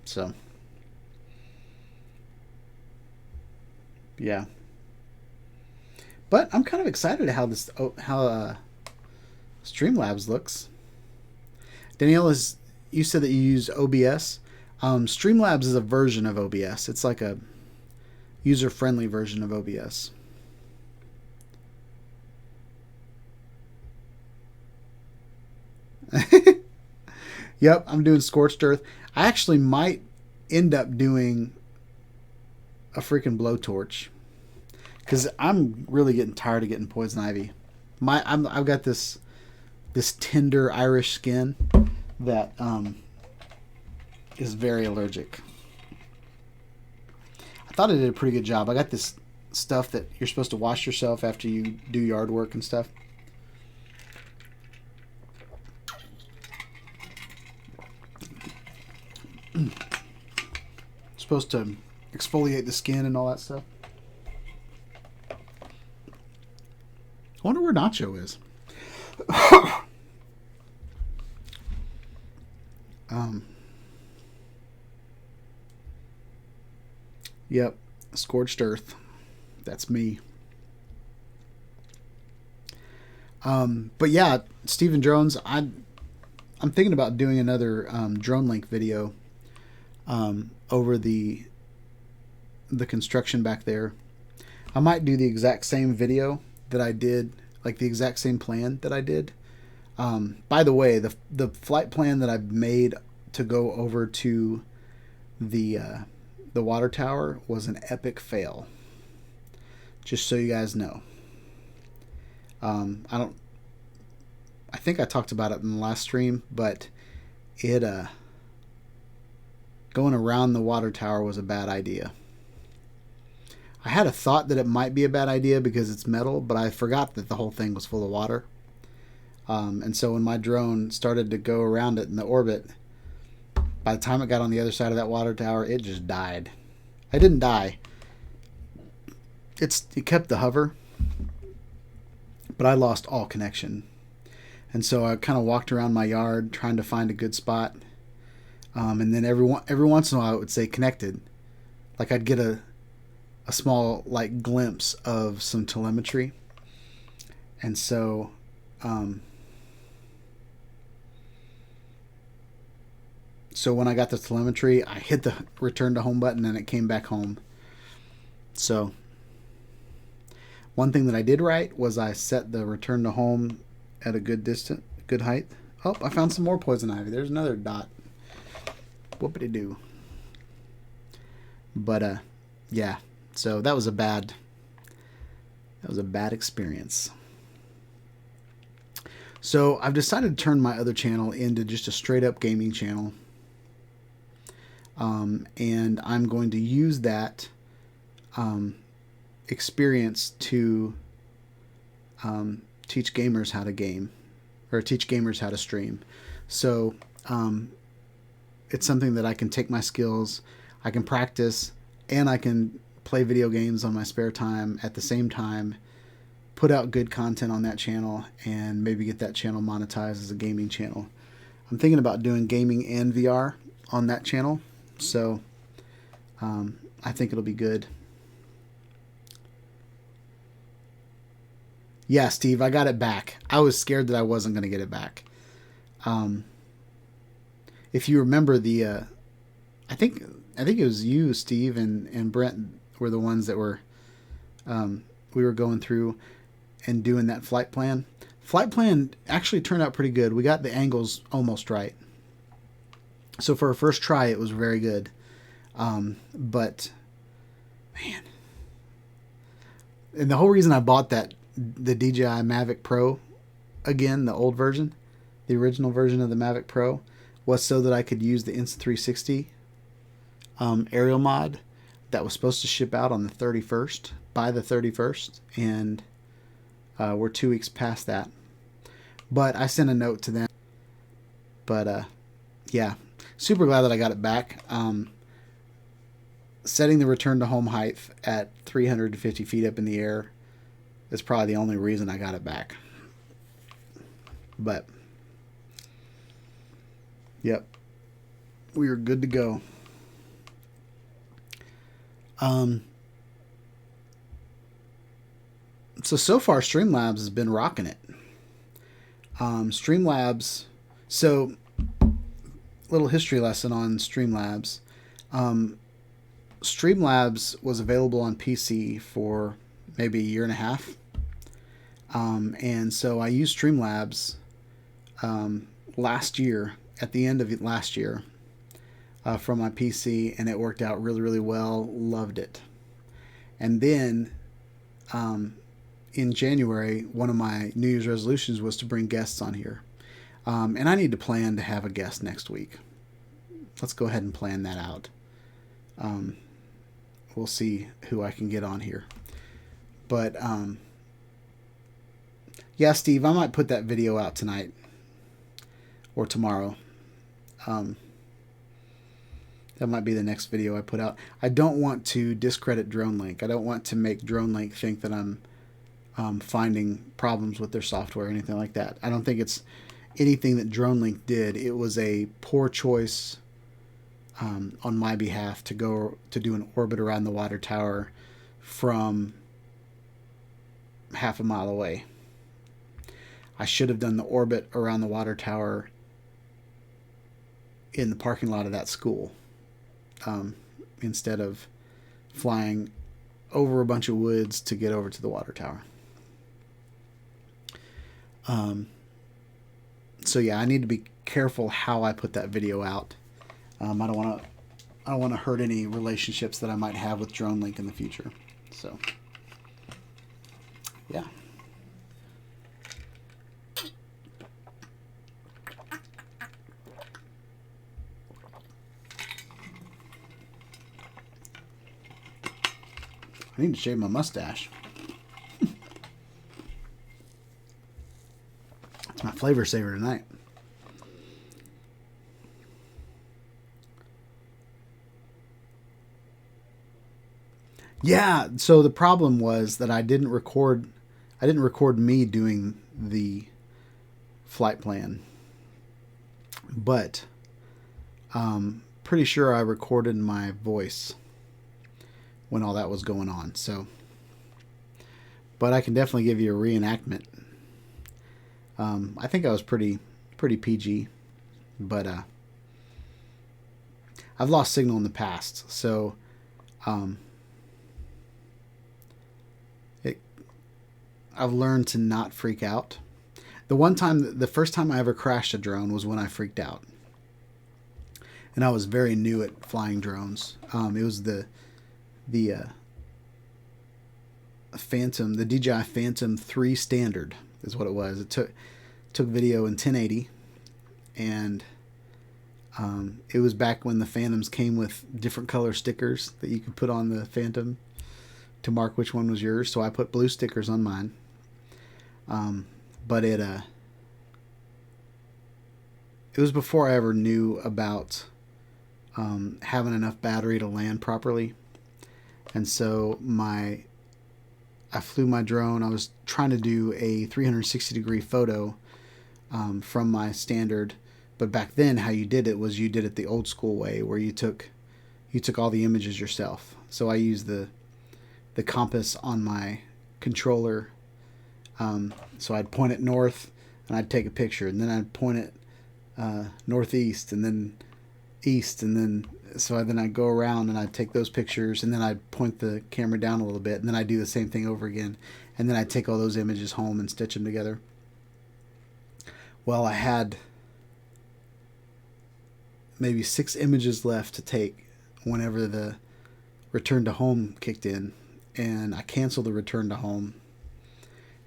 So yeah. But I'm kind of excited how Streamlabs looks. Danielle, you said that you use OBS. Streamlabs is a version of OBS. It's like a user-friendly version of OBS. Yep, I'm doing Scorched Earth. I actually might end up doing a freaking blowtorch, because I'm really getting tired of getting poison ivy. I've got this tender Irish skin that is very allergic. I thought I did a pretty good job. I got this stuff that you're supposed to wash yourself after you do yard work and stuff. Supposed to exfoliate the skin and all that stuff. I wonder where Nacho is. Yep, scorched earth. That's me. But yeah, Stephen Drones, I'm thinking about doing another drone link video over the construction back there. I might do the exact same video that I did, like the exact same plan that I did. By the way, the flight plan that I made to go over to the water tower was an epic fail. Just so you guys know. I think I talked about it in the last stream, but it going around the water tower was a bad idea. I had a thought that it might be a bad idea because it's metal, but I forgot that the whole thing was full of water. And so when my drone started to go around it in the orbit, by the time it got on the other side of that water tower, it just died. I didn't die. It kept the hover, but I lost all connection. And so I kind of walked around my yard trying to find a good spot. And then every once in a while it would say connected. Like I'd get a small like glimpse of some telemetry. And so so when I got the telemetry, I hit the return to home button and it came back home. So one thing that I did right was I set the return to home at a good distance, good height. Oh, I found some more poison ivy. There's another dot. Whoopity-doo. But yeah. So that was a bad experience. So I've decided to turn my other channel into just a straight up gaming channel. And I'm going to use that experience to teach gamers how to game, or teach gamers how to stream. So it's something that I can take my skills, I can practice, and I can play video games on my spare time at the same time, put out good content on that channel, and maybe get that channel monetized as a gaming channel. I'm thinking about doing gaming and VR on that channel, so I think it'll be good. Yeah, Steve, I got it back. I was scared that I wasn't going to get it back. If you remember the, I think it was you, Steve, and Brent were the ones that were, we were going through and doing that flight plan. Flight plan actually turned out pretty good. We got the angles almost right. So for our first try, it was very good. But man, and the whole reason I bought the DJI Mavic Pro, again, the old version, the original version of the Mavic Pro, was so that I could use the Insta360 aerial mod that was supposed to ship out on the 31st, by the 31st, and we're 2 weeks past that. But I sent a note to them. But yeah, super glad that I got it back. Setting the return to home height at 350 feet up in the air is probably the only reason I got it back. But yep, we are good to go. So far Streamlabs has been rocking it. Streamlabs, so little history lesson on Streamlabs. Streamlabs was available on PC for maybe a year and a half. And so I used Streamlabs last year, at the end of it last year, from my PC, and it worked out really, really well. Loved it. And then in January, one of my New Year's resolutions was to bring guests on here. And I need to plan to have a guest next week. let's go ahead and plan that out. We'll see who I can get on here. But yeah, Steve, I might put that video out tonight or tomorrow. That might be the next video I put out. I don't want to discredit DroneLink. I don't want to make DroneLink think that I'm finding problems with their software or anything like that. I don't think it's anything that DroneLink did. It was a poor choice on my behalf to go to do an orbit around the water tower from half a mile away. I should have done the orbit around the water tower in the parking lot of that school, instead of flying over a bunch of woods to get over to the water tower. So yeah, I need to be careful how I put that video out. I don't want to hurt any relationships that I might have with DroneLink in the future. So yeah. I need to shave my mustache. It's my flavor saver tonight. Yeah, so the problem was that I didn't record me doing the flight plan. But pretty sure I recorded my voice when all that was going on. So, but I can definitely give you a reenactment. I think I was pretty PG, but I've lost signal in the past, so I've learned to not freak out. The first time I ever crashed a drone was when I freaked out, and I was very new at flying drones. It was the Phantom, the DJI Phantom 3 Standard is what it was. It took video in 1080, and it was back when the Phantoms came with different color stickers that you could put on the Phantom to mark which one was yours. So I put blue stickers on mine. But it was before I ever knew about having enough battery to land properly. And so I flew my drone. I was trying to do a 360 degree photo from my standard, but back then how you did it was you did it the old school way, where you took all the images yourself. So I used the compass on my controller. So I'd point it north and I'd take a picture, and then I'd point it northeast and then east, and then I'd go around and I'd take those pictures, and then I'd point the camera down a little bit, and then I'd do the same thing over again, and then I'd take all those images home and stitch them together. Well, I had maybe 6 images left to take whenever the return to home kicked in, and I canceled the return to home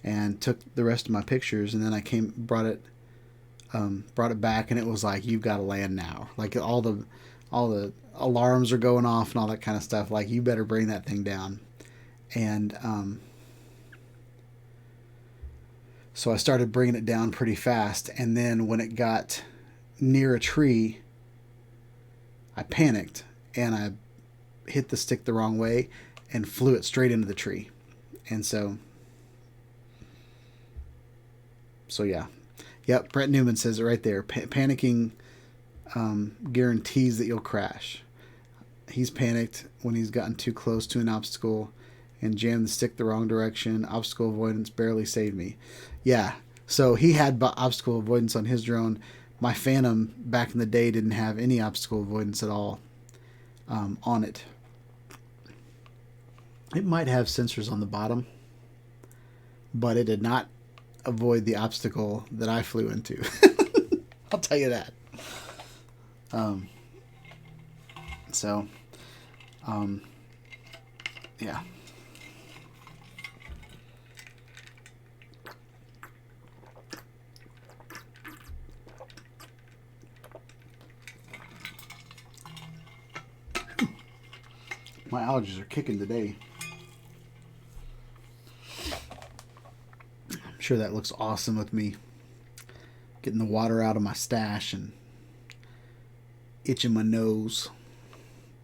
and took the rest of my pictures, and then I brought it back, and it was like, you've got to land now. Like all the alarms are going off and all that kind of stuff. Like, you better bring that thing down. And so I started bringing it down pretty fast, and then when it got near a tree, I panicked and I hit the stick the wrong way and flew it straight into the tree. And so yeah. Yep, Brett Newman says it right there. Panicking guarantees that you'll crash. He's panicked when he's gotten too close to an obstacle and jammed the stick the wrong direction. Obstacle avoidance barely saved me. Yeah, so he had obstacle avoidance on his drone. My Phantom back in the day didn't have any obstacle avoidance at all on it. It might have sensors on the bottom, but it did not avoid the obstacle that I flew into. I'll tell you that. Yeah. My allergies are kicking today. I'm sure that looks awesome with me getting the water out of my stash and itching my nose.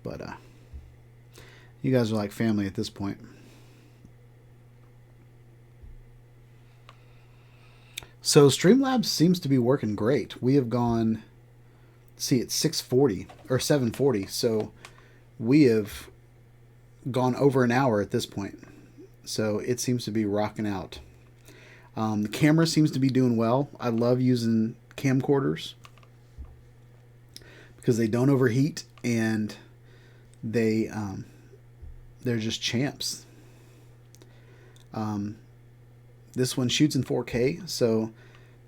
But you guys are like family at this point. So Streamlabs seems to be working great. We have gone, see, it's 6:40 or 7:40, so we have gone over an hour at this point. So it seems to be rocking out. The camera seems to be doing well. I love using camcorders because they don't overheat and they're just champs. This one shoots in 4K, so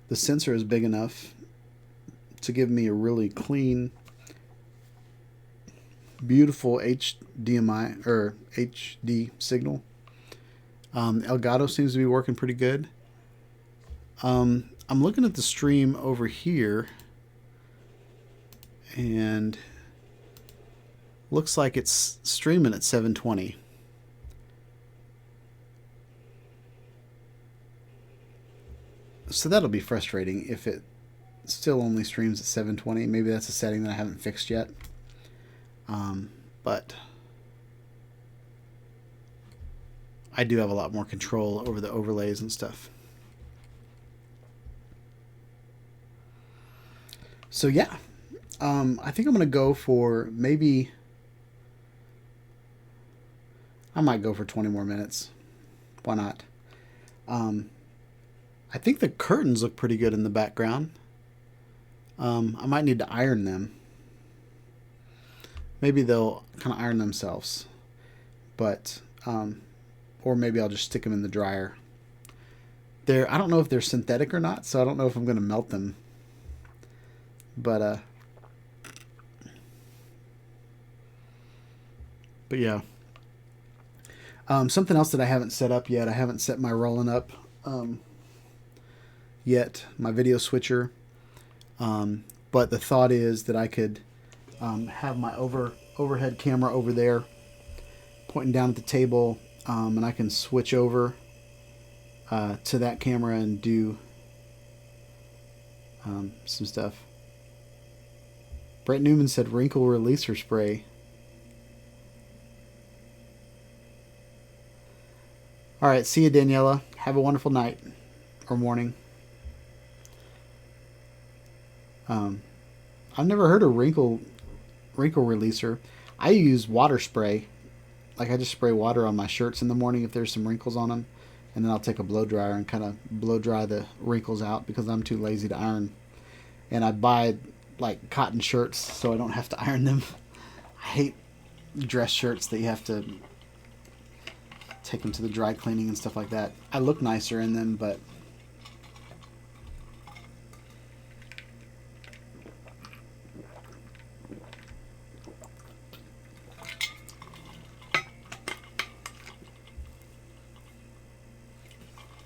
the sensor is big enough to give me a really clean, beautiful HDMI or HD signal. Elgato seems to be working pretty good. I'm looking at the stream over here, and looks like it's streaming at 720. So that'll be frustrating if it still only streams at 720. Maybe that's a setting that I haven't fixed yet. But I do have a lot more control over the overlays and stuff. So yeah, I think I'm going to go for maybe, I might go for 20 more minutes. Why not? I think the curtains look pretty good in the background. I might need to iron them. Maybe they'll kind of iron themselves. But, or maybe I'll just stick them in the dryer. I don't know if they're synthetic or not, so I don't know if I'm going to melt them. But yeah. Something else that I haven't set up yet. I haven't set my rolling up yet, my video switcher. But the thought is that I could have my overhead camera over there pointing down at the table, and I can switch over to that camera and do some stuff. Brett Newman said wrinkle releaser spray. All right, see you, Daniela. Have a wonderful night or morning. I've never heard of wrinkle releaser. I use water spray. Like I just spray water on my shirts in the morning if there's some wrinkles on them, and then I'll take a blow dryer and kind of blow dry the wrinkles out because I'm too lazy to iron. And I buy like cotton shirts so I don't have to iron them. I hate dress shirts that you have to take them to the dry cleaning and stuff like that. I look nicer in them, but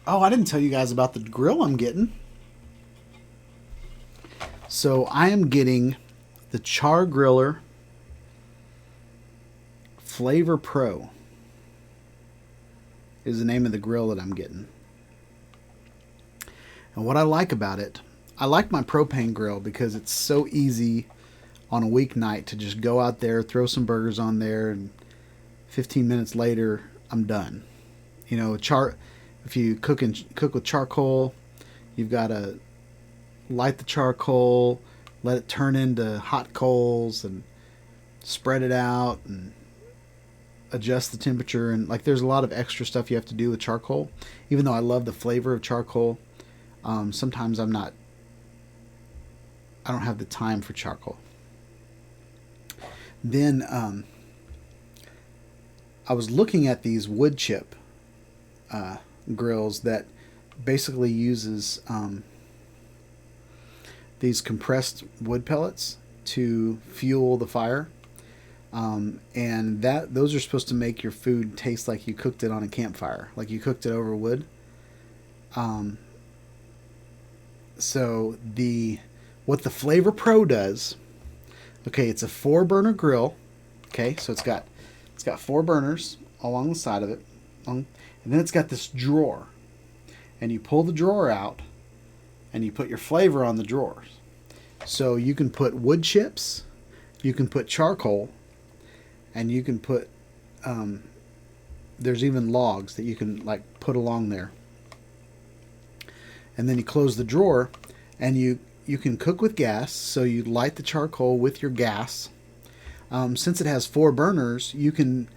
oh, I didn't tell you guys about the grill I'm getting. So I am getting the Char Griller Flavor Pro is the name of the grill that I'm getting. And what I like about it, I like my propane grill because it's so easy on a weeknight to just go out there, throw some burgers on there, and 15 minutes later, I'm done. You know, if you cook with charcoal, you've got to light the charcoal, let it turn into hot coals, and spread it out, and adjust the temperature. And like, there's a lot of extra stuff you have to do with charcoal. Even though I love the flavor of charcoal, sometimes I don't have the time for charcoal. Then I was looking at these wood chip grills that basically uses these compressed wood pellets to fuel the fire, and those are supposed to make your food taste like you cooked it on a campfire, like you cooked it over wood. So what the Flavor Pro does, okay, it's a 4-burner grill. Okay, so it's got It's got 4 burners along the side of it. And then it's got this drawer. And you pull the drawer out and you put your flavor on the drawers. So you can put wood chips, you can put charcoal, and you can put, there's even logs that you can like put along there. And then you close the drawer and you can cook with gas. So you light the charcoal with your gas. Since it has 4 burners, you can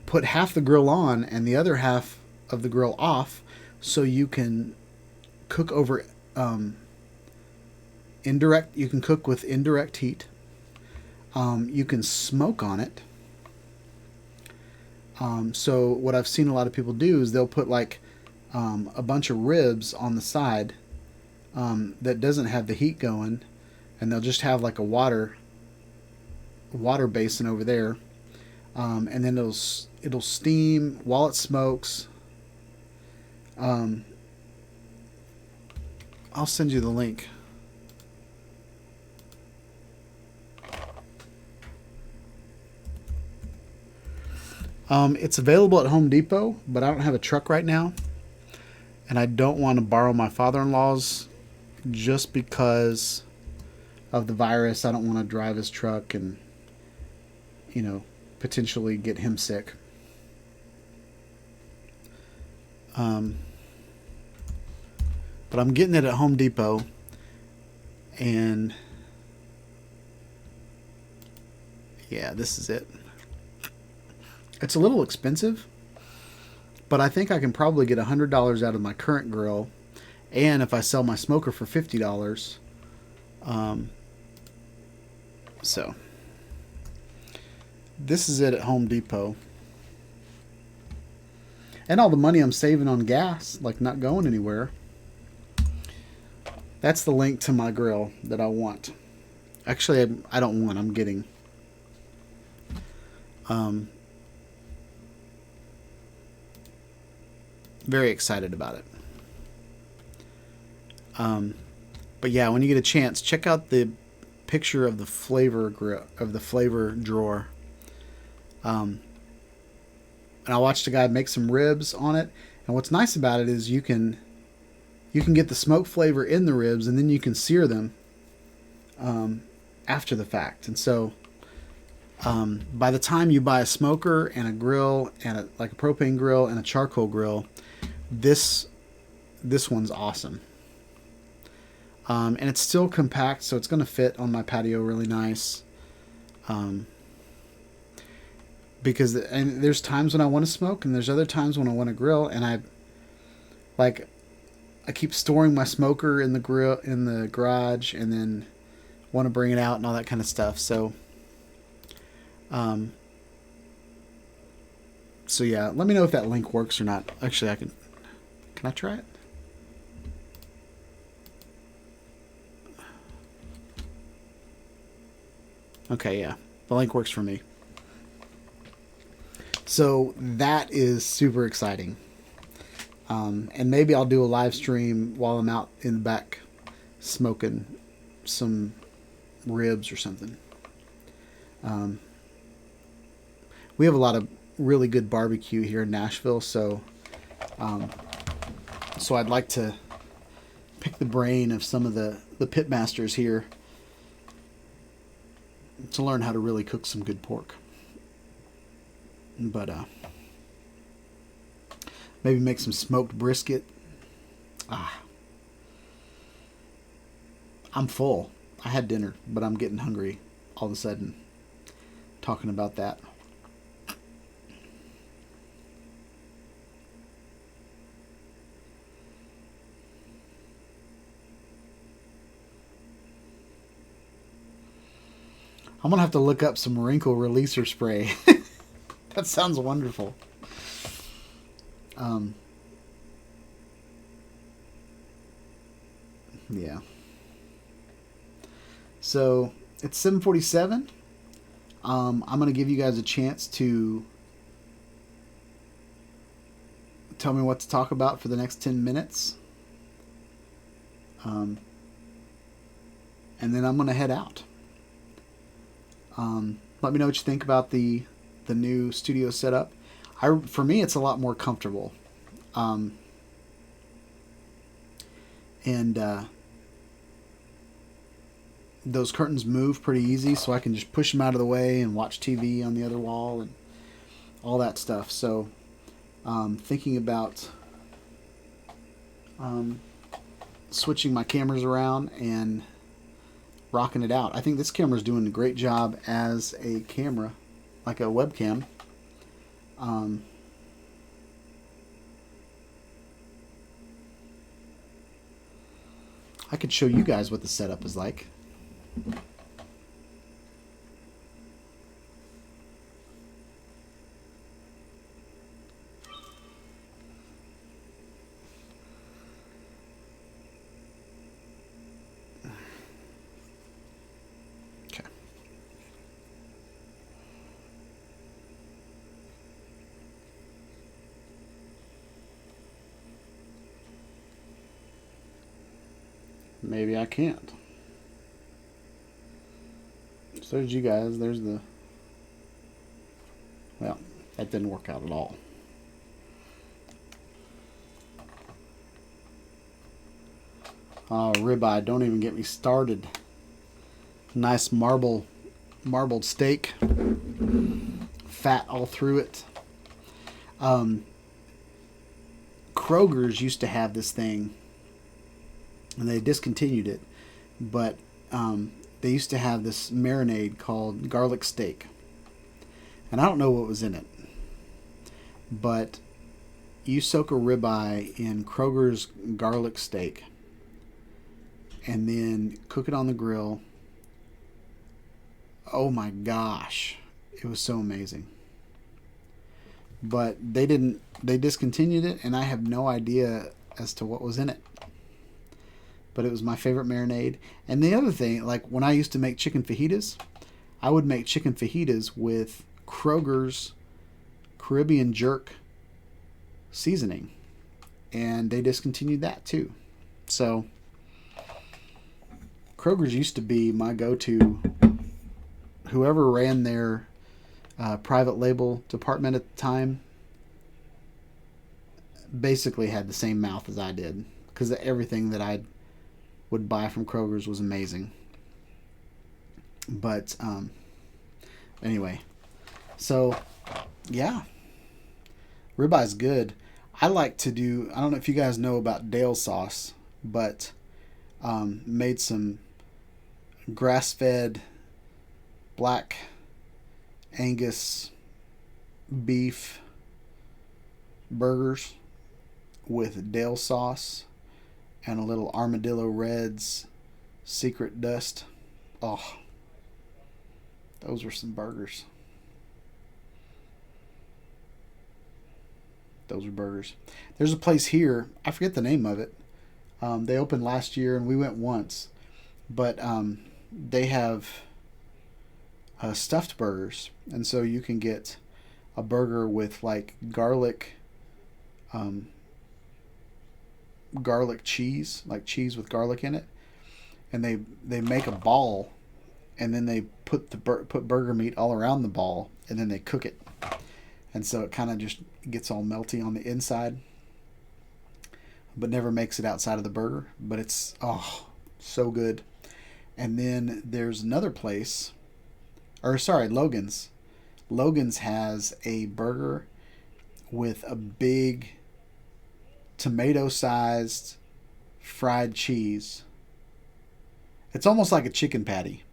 put half the grill on and the other half of the grill off, so you can cook over indirect. You can cook with indirect heat. You can smoke on it. So what I've seen a lot of people do is they'll put like a bunch of ribs on the side that doesn't have the heat going, and they'll just have like a water basin over there, and then it'll steam while it smokes. I'll send you the link. It's available at Home Depot, but I don't have a truck right now, and I don't want to borrow my father-in-law's just because of the virus. I don't want to drive his truck and, potentially get him sick. But I'm getting it at Home Depot, and yeah, this is it. It's a little expensive, but I think I can probably get $100 out of my current grill, and if I sell my smoker for $50, so this is it at Home Depot. And all the money I'm saving on gas, like not going anywhere. That's the link to my grill that I want. Actually, I don't want, I'm getting. Very excited about it. But yeah, when you get a chance, check out the picture of the flavor drawer. And I watched a guy make some ribs on it. And what's nice about it is you can get the smoke flavor in the ribs, and then you can sear them after the fact. And so by the time you buy a smoker and a grill and like a propane grill and a charcoal grill, this one's awesome. And it's still compact, so it's going to fit on my patio really nice. Because there's times when I want to smoke, and there's other times when I want to grill, and I keep storing my smoker in the garage, and then want to bring it out and all that kind of stuff. So yeah, let me know if that link works or not. Actually, can I try it? Okay, yeah, the link works for me. So that is super exciting. And maybe I'll do a live stream while I'm out in the back smoking some ribs or something. We have a lot of really good barbecue here in Nashville, so I'd like to pick the brain of some of the pit masters here to learn how to really cook some good pork. But maybe make some smoked brisket. I'm full. I had dinner, but I'm getting hungry all of a sudden talking about that. I'm going to have to look up some wrinkle releaser spray. That sounds wonderful. Yeah. So it's 7:47. I'm going to give you guys a chance to tell me what to talk about for the next 10 minutes. And then I'm going to head out. Let me know what you think about the new studio setup. For me, it's a lot more comfortable. And those curtains move pretty easy, so I can just push them out of the way and watch TV on the other wall and all that stuff. So thinking about switching my cameras around and rocking it out. I think this camera is doing a great job as a camera, like a webcam. I could show you guys what the setup is like. Okay. Maybe I can't. So there's you guys. There's the... Well, that didn't work out at all. Oh, ribeye, don't even get me started. Nice marbled steak. Fat all through it. Kroger's used to have this thing, and they discontinued it, but they used to have this marinade called garlic steak. And I don't know what was in it, but you soak a ribeye in Kroger's garlic steak and then cook it on the grill. Oh my gosh, it was so amazing. But they discontinued it, and I have no idea as to what was in it. But it was my favorite marinade. And the other thing, like when I used to make chicken fajitas, I would make chicken fajitas with Kroger's Caribbean jerk seasoning, and they discontinued that too. So Kroger's used to be my go-to. Whoever ran their private label department at the time basically had the same mouth as I did, because everything that I would buy from Kroger's was amazing. But anyway, so yeah, ribeye's good. I like to do, I don't know if you guys know about Dale sauce, but made some grass-fed black Angus beef burgers with Dale sauce and a little Armadillo Red's secret dust. Oh, those were some burgers. Those are burgers. There's a place here, I forget the name of it. They opened last year and we went once, but they have stuffed burgers, and so you can get a burger with like garlic cheese, like cheese with garlic in it, and they make a ball, and then they put burger meat all around the ball, and then they cook it, and so it kind of just gets all melty on the inside, but never makes it outside of the burger. But it's so good. And then there's another place, Logan's. Logan's has a burger with a big tomato-sized fried cheese. It's almost like a chicken patty,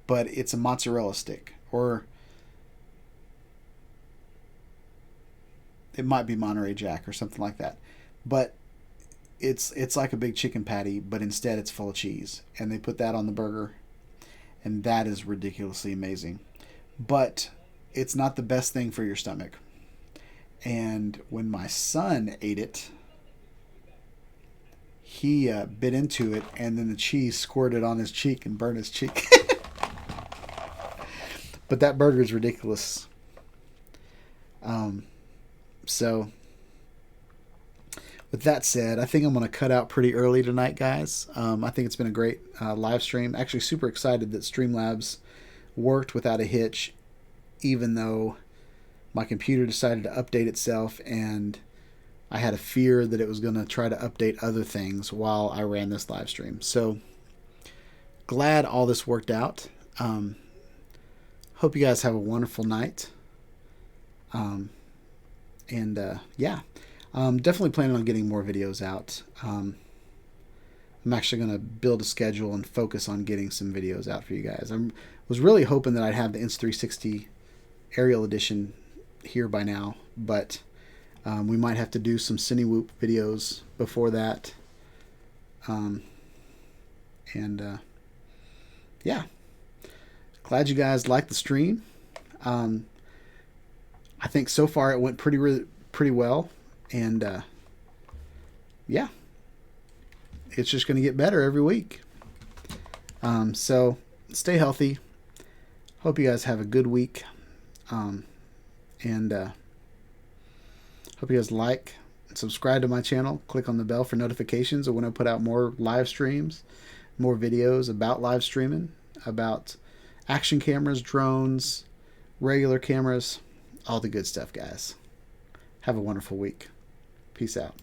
but it's a mozzarella stick, or it might be Monterey Jack or something like that. But it's like a big chicken patty, but instead it's full of cheese, and they put that on the burger, and that is ridiculously amazing. But it's not the best thing for your stomach. And when my son ate it, he bit into it, and then the cheese squirted on his cheek and burned his cheek. But that burger is ridiculous. So with that said, I think I'm going to cut out pretty early tonight, guys. I think it's been a great live stream. Actually, super excited that Streamlabs worked without a hitch. even though my computer decided to update itself, and I had a fear that it was going to try to update other things while I ran this live stream. So glad all this worked out. Hope you guys have a wonderful night. Yeah, definitely planning on getting more videos out. I'm actually going to build a schedule and focus on getting some videos out for you guys. I was really hoping that I'd have the Insta360 Aerial Edition here by now, but we might have to do some Cinewhoop videos before that. Yeah, glad you guys liked the stream. I think so far it went pretty well, and yeah, it's just going to get better every week. So stay healthy. Hope you guys have a good week. Hope you guys like and subscribe to my channel. Click on the bell for notifications of when I put out more live streams, more videos about live streaming, about action cameras, drones, regular cameras, all the good stuff, guys. Have a wonderful week. Peace out.